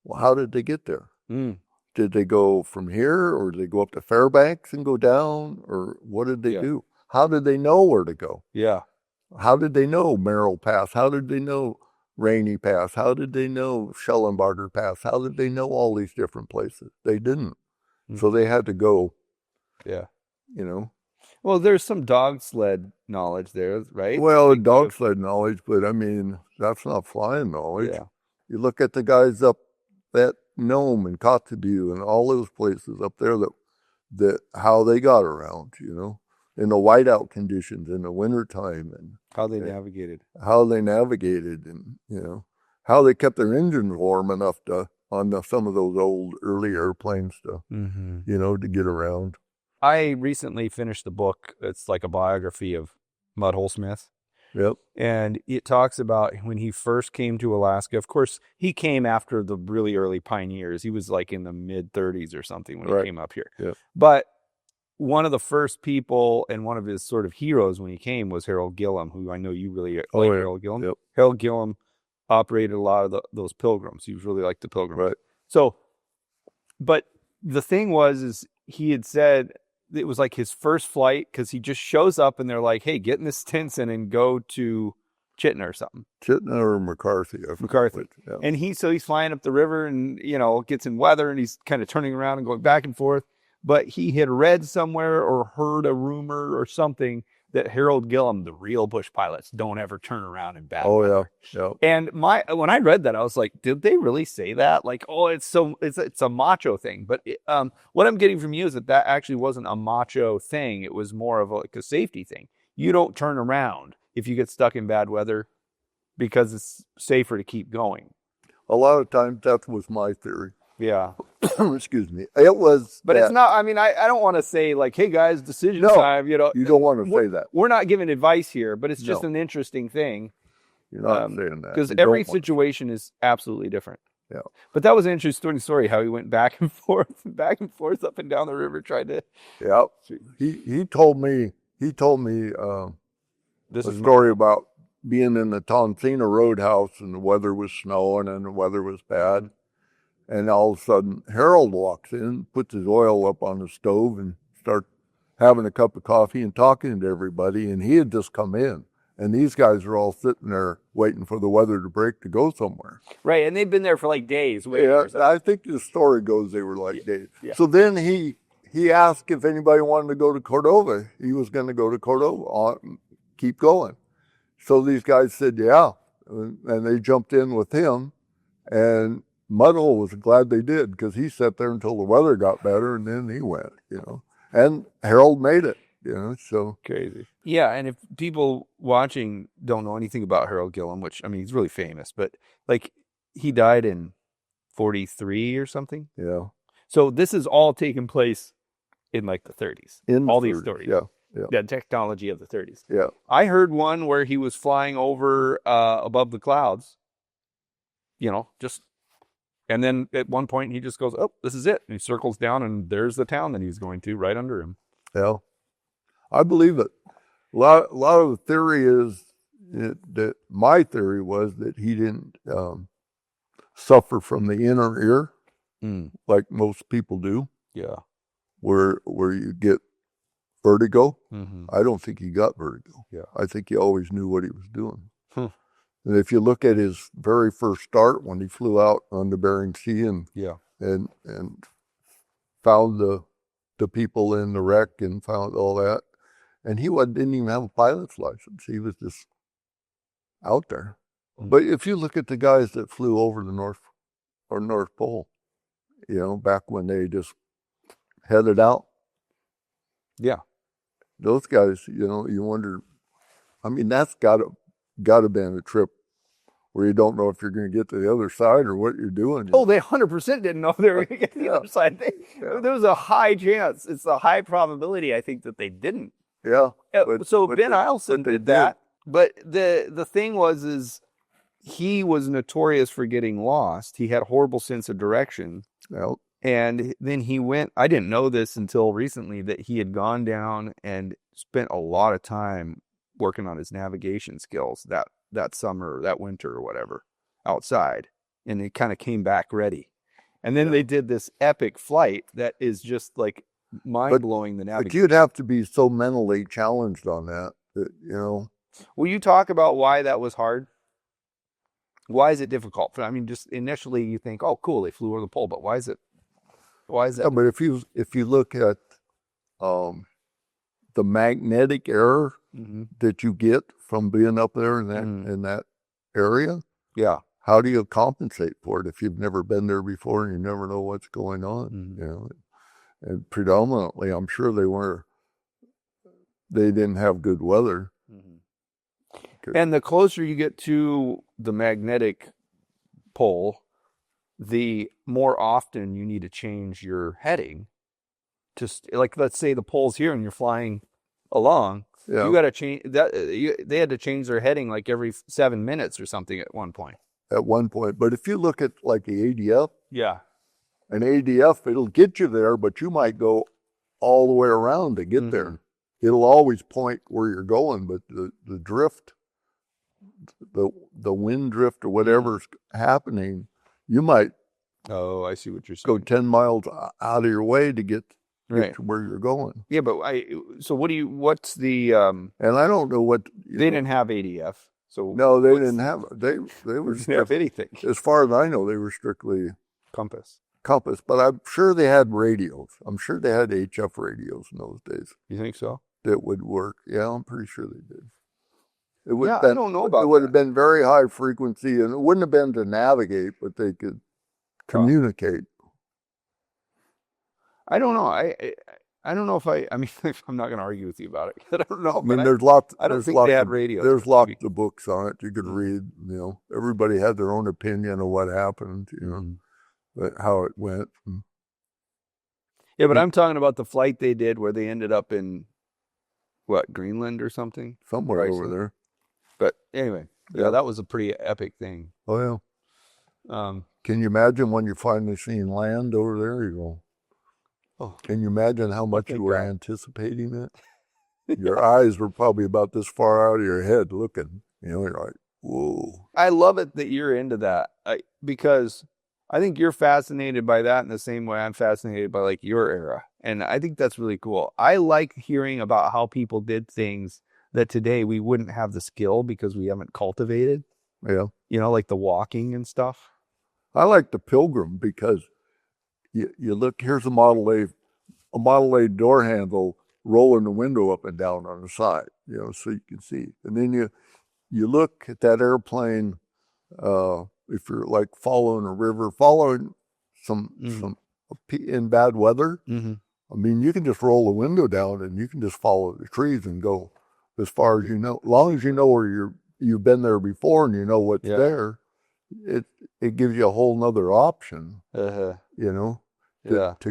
well, how did they get there? Did they go from here, or did they go up to Fairbanks and go down, or what did they do? How did they know where to go? Yeah. How did they know Merrill Pass? How did they know Rainy Pass? How did they know Schellenbarger Pass? How did they know all these different places? They didn't. So they had to go. Yeah. You know. Well, there's some dog sled knowledge there, right? Well, dog sled knowledge, but I mean, that's not flying knowledge. Yeah. You look at the guys up at Nome and Kotzebue and all those places up there that how they got around, you know, in the whiteout conditions in the wintertime, and how they navigated. And, you know, how they kept their engines warm enough on some of those old early airplanes to, you know, to get around. I recently finished the book. It's like a biography of Mudhole Smith. Yep. And it talks about when he first came to Alaska. Of course, he came after the really early pioneers. He was like in the mid-30s or something when he came up here. Yep. But one of the first people and one of his sort of heroes when he came was Harold Gillum, who I know you really like. Harold Gillum. Yep. Harold Gillum operated a lot of those pilgrims. He was really like the pilgrims. Right. So, but the thing is he had said, it was like his first flight because he just shows up and they're like, hey, get in this Stinson and go to Chittenden or something. Chittenden or McCarthy. McCarthy. Yeah. And he's flying up the river and, you know, gets in weather and he's kind of turning around and going back and forth. But he had read somewhere or heard a rumor or something that Harold Gillum, the real bush pilots, don't ever turn around in bad weather. Yeah. And when I read that, I was like, did they really say that? Like, oh, it's a macho thing. But what I'm getting from you is that actually wasn't a macho thing. It was more of like a safety thing. You don't turn around if you get stuck in bad weather because it's safer to keep going. A lot of times that was my theory. Yeah. Excuse me. It was. But it's not, I mean, I don't want to say like, hey guys, decision time, you know. You don't want to say that. We're not giving advice here, but it's just an interesting thing. You're not saying that. Because every situation is absolutely different. Yeah. But that was an interesting story, how he went back and forth up and down the river, tried to. Yeah. He told me a story about being in the Tonsina Roadhouse and the weather was snowing and the weather was bad. And all of a sudden, Harold walks in, puts his oil up on the stove and having a cup of coffee and talking to everybody, and he had just come in. And these guys are all sitting there waiting for the weather to break to go somewhere. Right, and they've been there for like days. Waiting Yeah, or something. I think the story goes they were like days. Yeah. So then he asked if anybody wanted to go to Cordova. He was going to go to Cordova, keep going. So these guys said, yeah, and they jumped in with him. And Mudhole was glad they did because he sat there until the weather got better, and then he went, And Harold made it, so. Crazy. Yeah, and if people watching don't know anything about Harold Gillum, which, I mean, he's really famous, but, like, he died in 43 or something. Yeah. So this is all taking place in, like, the 30s. In all the these 30s, stories. Yeah. The technology of the 30s. Yeah. I heard one where he was flying over above the clouds, and then at one point he just goes, oh, this is it. And he circles down, and there's the town that he's going to right under him. Yeah. I believe it. A lot of the theory is that my theory was that he didn't suffer from the inner ear like most people do. Yeah. Where you get vertigo. Mm-hmm. I don't think he got vertigo. Yeah. I think he always knew what he was doing. And if you look at his very first start when he flew out on the Bering Sea and found the people in the wreck and found all that, and he didn't even have a pilot's license. He was just out there. Mm-hmm. But if you look at the guys that flew over the North Pole, back when they just headed out. Yeah. Those guys, you wonder, I mean, that's gotta been a trip where you don't know if you're going to get to the other side or what you're doing. Oh, they 100% didn't know they were going to get to the other side. There was a high chance. It's a high probability, I think, that they didn't. Yeah. So Ben Eielson did that. But the thing is he was notorious for getting lost. He had a horrible sense of direction. Yeah. And then he went, I didn't know this until recently, that he had gone down and spent a lot of time working on his navigation skills that summer, or that winter or whatever, outside. And he kind of came back ready. And then they did this epic flight that is just like mind-blowing, the navigation. But you'd have to be so mentally challenged on that, Will you talk about why that was hard? Why is it difficult? I mean, just initially you think, oh, cool, they flew over the pole, but why is that? Yeah, but if you look at the magnetic error that you get from being up there in that area, yeah, how do you compensate for it if you've never been there before and you never know what's going on? And predominantly, I'm sure they didn't have good weather. And the closer you get to the magnetic pole, the more often you need to change your heading. Like, let's say the pole's here and you're flying along. Yeah. You got to change that. They had to change their heading like every 7 minutes or something at one point. But if you look at like the ADF, yeah, an ADF, it'll get you there, but you might go all the way around to get there. It'll always point where you're going, but the drift, the wind drift or whatever's happening, you might I see what you're saying. go 10 miles out of your way to get to where you're going. Yeah, but so what's the and I don't know what they didn't have ADF. So no, they didn't have they were didn't have anything. As far as I know, they were strictly compass, but I'm sure they had radios. I'm sure they had HF radios in those days. You think so? That would work. Yeah, I'm pretty sure they did. It would I don't know about it would have been very high frequency, and it wouldn't have been to navigate, but they could communicate. I don't know. I don't know if I mean, I'm not going to argue with you about it. I don't know. I mean, there's lots. I don't there's think lots they had of, radios. There's lots of books on it you could read. Everybody had their own opinion of what happened. But how it went. Yeah, but I'm talking about the flight they did where they ended up in Greenland or something, somewhere over there. But anyway, yeah, that was a pretty epic thing. Oh yeah. Can you imagine when you finally seen land over there? You go, oh, can you imagine how much you were anticipating it? Your eyes were probably about this far out of your head looking. You're like, whoa. I love it that you're into that because I think you're fascinated by that in the same way I'm fascinated by like your era. And I think that's really cool. I like hearing about how people did things that today we wouldn't have the skill because we haven't cultivated, Yeah. like the walking and stuff. I like the Pilgrim because you look, here's a Model A door handle rolling the window up and down on the side, so you can see. And then you look at that airplane, if you're like following a river, following some in bad weather. Mm-hmm. I mean, you can just roll the window down and you can just follow the trees and go as far as you know. As long as you know where you've been there before and you know what's there, it gives you a whole nother option, to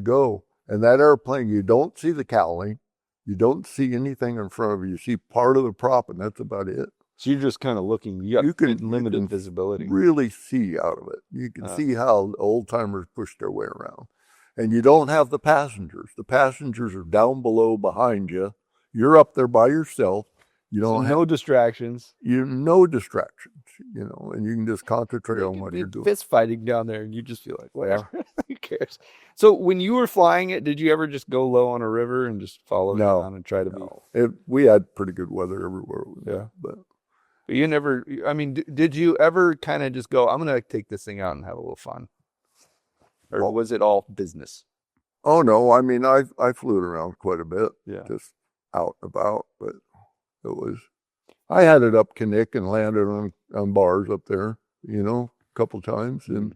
go. And that airplane, you don't see the cowling, you don't see anything in front of you. You see part of the prop, and that's about it. So you're just kind of looking. You can limited visibility. Really see out of it. You can see how old timers push their way around. And you don't have the passengers. The passengers are down below behind you. You're up there by yourself. You don't have no distractions. No distractions, and you can just concentrate on what you're doing. Fist fighting down there, and you just feel like, whatever. Who cares? So when you were flying it, did you ever just go low on a river and just follow down and try to be? We had pretty good weather everywhere. But you never. I mean, did you ever kind of just go, I'm gonna take this thing out and have a little fun, or was it all business? Oh no, I mean I flew it around quite a bit, just out and about, but I had it up Kinnick and landed on bars up there, a couple times, and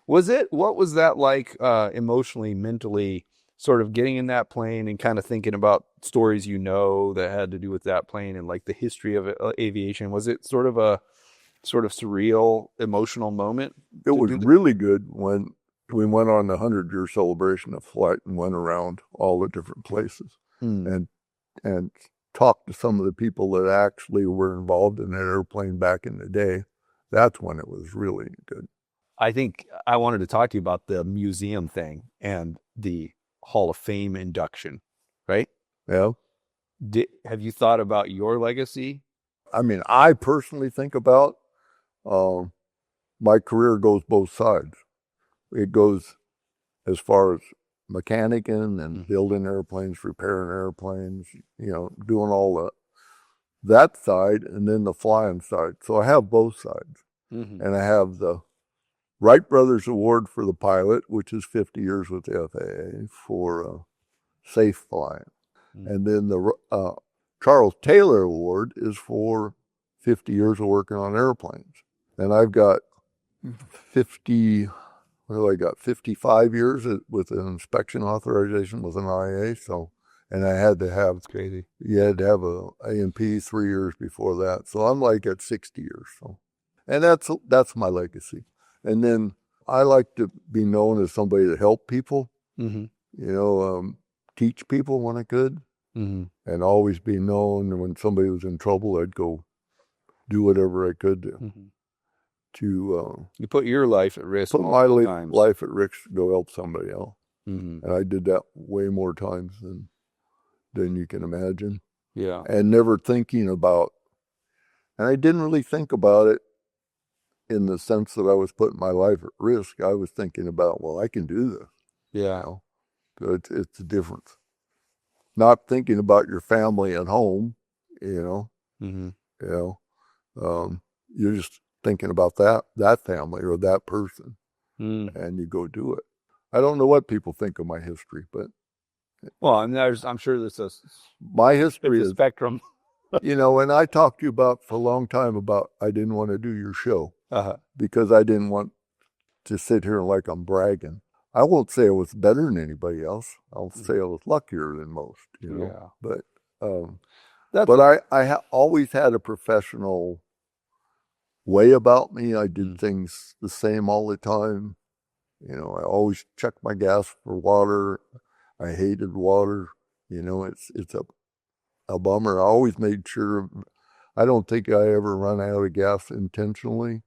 what was that like emotionally, mentally, sort of getting in that plane and kind of thinking about stories that had to do with that plane and like the history of aviation? Was it sort of a surreal, emotional moment? It was really good when we went on the 100-year celebration of flight and went around all the different places and talked to some of the people that actually were involved in that airplane back in the day. That's when it was really good. I think I wanted to talk to you about the museum thing and the Hall of Fame induction, right? Yeah. Have you thought about your legacy? I mean, I personally think about my career goes both sides. It goes as far as mechanicking and building airplanes, repairing airplanes, doing all that side, and then the flying side. So I have both sides. Mm-hmm. And I have the Wright Brothers Award for the pilot, which is 50 years with the FAA for safe flying. Mm-hmm. And then the Charles Taylor Award is for 50 years of working on airplanes. And I've got 55 years with an inspection authorization with an IA. So, and I had to have, crazy. You had to have a A&P 3 years before that. So I'm like at 60 years. So, and that's my legacy. And then I like to be known as somebody that helped people, teach people when I could, and always be known when somebody was in trouble, I'd go do whatever I could to you put your life at risk. Put my life at risk to go help somebody else. Mm-hmm. And I did that way more times than you can imagine. Yeah. And never thinking about, and I didn't really think about it in the sense that I was putting my life at risk. I was thinking about, well, I can do this. Yeah. It's a difference. Not thinking about your family at home, you're just thinking about that family or that person, and you go do it. I don't know what people think of my history, but I'm sure there's my history is a spectrum. And I talked to you about for a long time about I didn't want to do your show because I didn't want to sit here like I'm bragging. I won't say I was better than anybody else. I'll say I was luckier than most, Yeah. But I always had a professional way about me. I did things the same all the time. I always checked my gas for water. I hated water. It's a bummer. I always made sure. I don't think I ever run out of gas intentionally.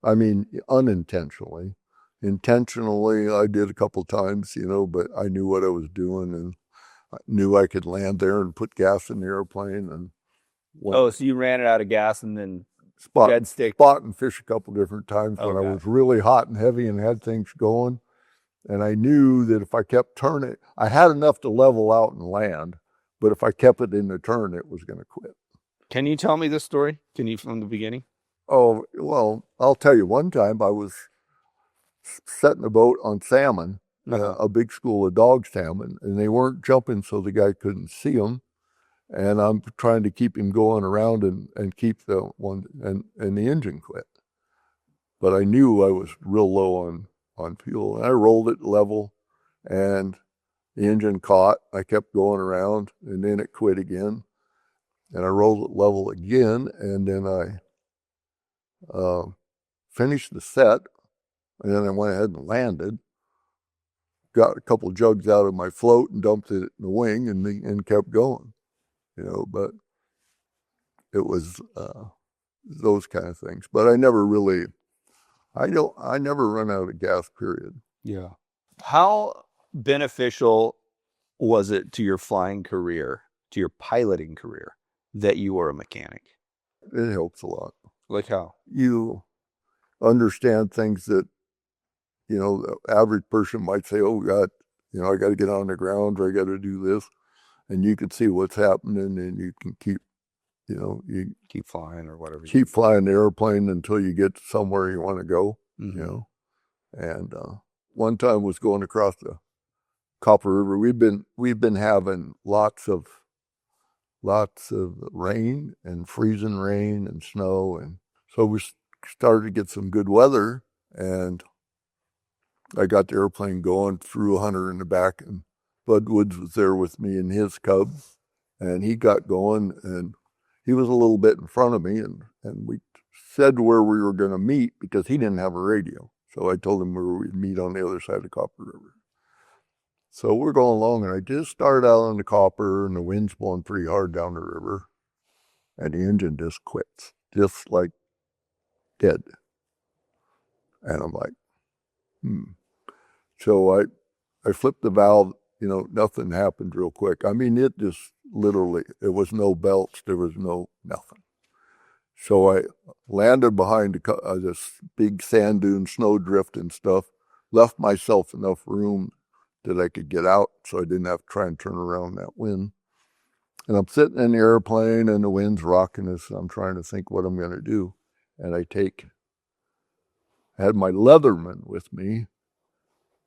I mean, unintentionally. Intentionally, I did a couple times, but I knew what I was doing and I knew I could land there and put gas in the airplane. And so you ran it out of gas and then Dead stick. spot and fish a couple different times when I Okay. was really hot and heavy and had things going. And I knew that if I kept turning, I had enough to level out and land, but if I kept it in the turn, it was going to quit. Can you tell me this story? Can you from the beginning? Oh, well, I'll tell you, one time I was setting a boat on salmon, a big school of dog salmon, and they weren't jumping so the guy couldn't see them. And I'm trying to keep him going around and keep the one, and the engine quit. But I knew I was real low on fuel. And I rolled it level, and the engine caught. I kept going around, and then it quit again. And I rolled it level again, and then I finished the set, and then I went ahead and landed. Got a couple jugs out of my float and dumped it in the wing, and kept going. But it was those kind of things. But I never really, I never run out of gas, period. Yeah. How beneficial was it to your flying career, to your piloting career, that you were a mechanic? It helps a lot. Like how? You understand things that, the average person might say, oh, God, I got to get on the ground, or I got to do this. And you can see what's happening, and you can keep, you Keep flying or whatever. keep flying the airplane until you get to somewhere you want to go, Mhm. And one time was going across the Copper River. We've been having lots of rain and freezing rain and snow, and so we started to get some good weather, and I got the airplane going, threw Hunter in the back, and Bud Woods was there with me and his cub, and he got going, and he was a little bit in front of me, and we said where we were going to meet because he didn't have a radio. So I told him where we'd meet on the other side of Copper River. So we're going along, and I just started out on the Copper, and the wind's blowing pretty hard down the river, and the engine just quits, just like dead. And I'm like, So I flipped the valve, nothing happened real quick. I mean, it just literally, there was no belts, there was no nothing. So I landed behind this big sand dune, snow drift and stuff, left myself enough room that I could get out so I didn't have to try and turn around that wind. And I'm sitting in the airplane, and the wind's rocking us, and I'm trying to think what I'm going to do. And I had my Leatherman with me,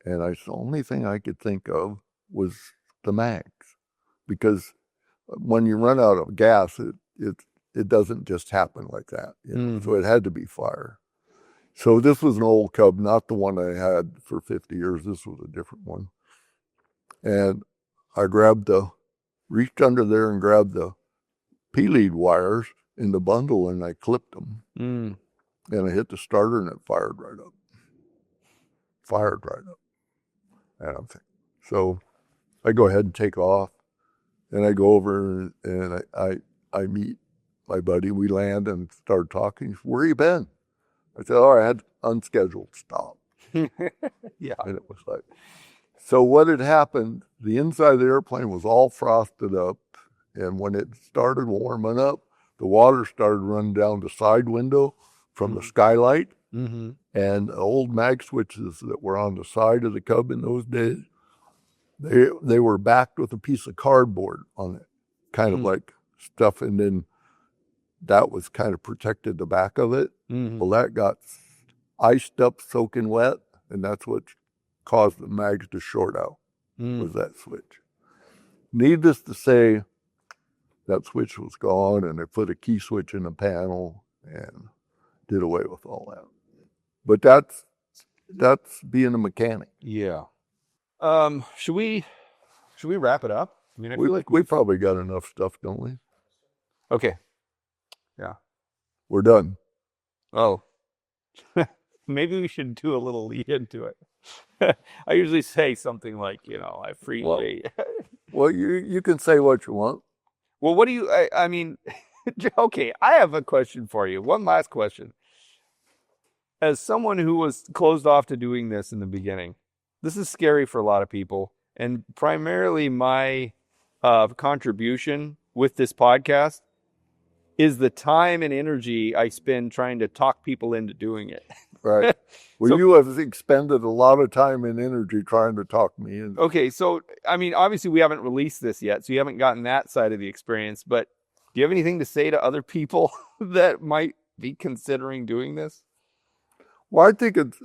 and the only thing I could think of was the mags, because when you run out of gas, it doesn't just happen like that. So it had to be fire. So this was an old Cub, not the one I had for 50 years. This was a different one. And I reached under there and grabbed the P-lead wires in the bundle, and I clipped them. And I hit the starter, and it fired right up. And I'm thinking, so I go ahead and take off, and I go over, and I meet my buddy. We land and start talking. He said, where you been? I said, I had unscheduled stop. Yeah. And it was like, so what had happened, the inside of the airplane was all frosted up, and when it started warming up, the water started running down the side window from the skylight. Mm-hmm. And the old mag switches that were on the side of the Cub in those days, they were backed with a piece of cardboard on it, kind of like stuff, and then that was kind of protected the back of it. Well, that got iced up, soaking wet, and that's what caused the mags to short out, was that switch. Needless to say, that switch was gone, and they put a key switch in the panel and did away with all that. But that's being a mechanic. Yeah. Should we wrap it up? I mean, I feel like we probably got enough stuff, don't we? Okay. We're done. Oh, maybe we should do a little lead into it. I usually say something like, I freely. Well, you can say what you want. Well, what do you, I mean, okay, I have a question for you. One last question. As someone who was closed off to doing this in the beginning, this is scary for a lot of people. And primarily my contribution with this podcast is the time and energy I spend trying to talk people into doing it. Right. Well, So- you have expended a lot of time and energy trying to talk me in. Okay, so I mean, obviously we haven't released this yet, so you haven't gotten that side of the experience, but do you have anything to say to other people that might be considering doing this? Well, I think it's,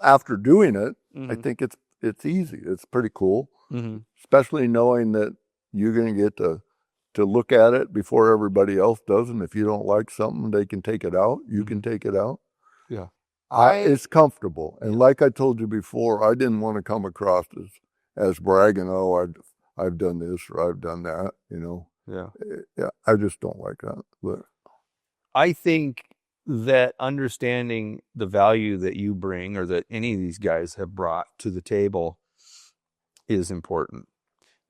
after doing it, I Mhm. think it's easy. It's pretty cool, Mm-hmm. especially knowing that you're going to get to look at it before everybody else does. And if you don't like something, they can take it out. You can take it out. Yeah. It's comfortable. And like I told you before, I didn't want to come across as bragging, oh, I've done this or I've done that, you know. Yeah. Yeah, I just don't like that. But I think that understanding the value that you bring or that any of these guys have brought to the table is important.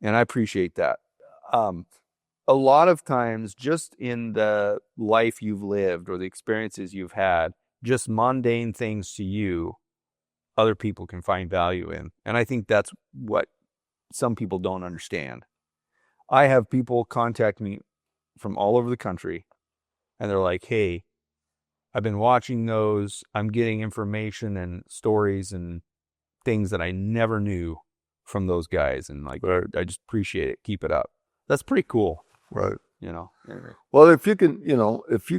And I appreciate that. A lot of times, just in the life you've lived or the experiences you've had, just mundane things to you, other people can find value in. And I think that's what some people don't understand. I have people contact me from all over the country, and they're like, hey, I've been watching those. I'm getting information and stories and things that I never knew from those guys. And like, Right. I just appreciate it. Keep it up. That's pretty cool, right. you know. Anyway. Well, if you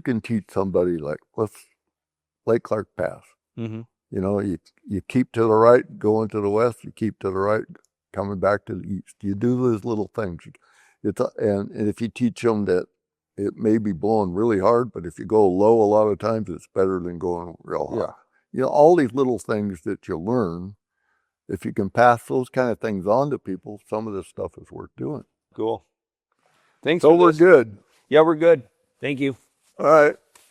can teach somebody like, let's Lake Clark Pass, Mm-hmm. you know, you keep to the right, going to the west, you keep to the right, coming back to the east. You do those little things. And if you teach them that it may be blowing really hard, but if you go low a lot of times, it's better than going real high. Yeah. You know, all these little things that you learn, if you can pass those kind of things on to people, some of this stuff is worth doing. Cool. Thanks. So for we're this. good. Yeah, we're good. Thank you. All right.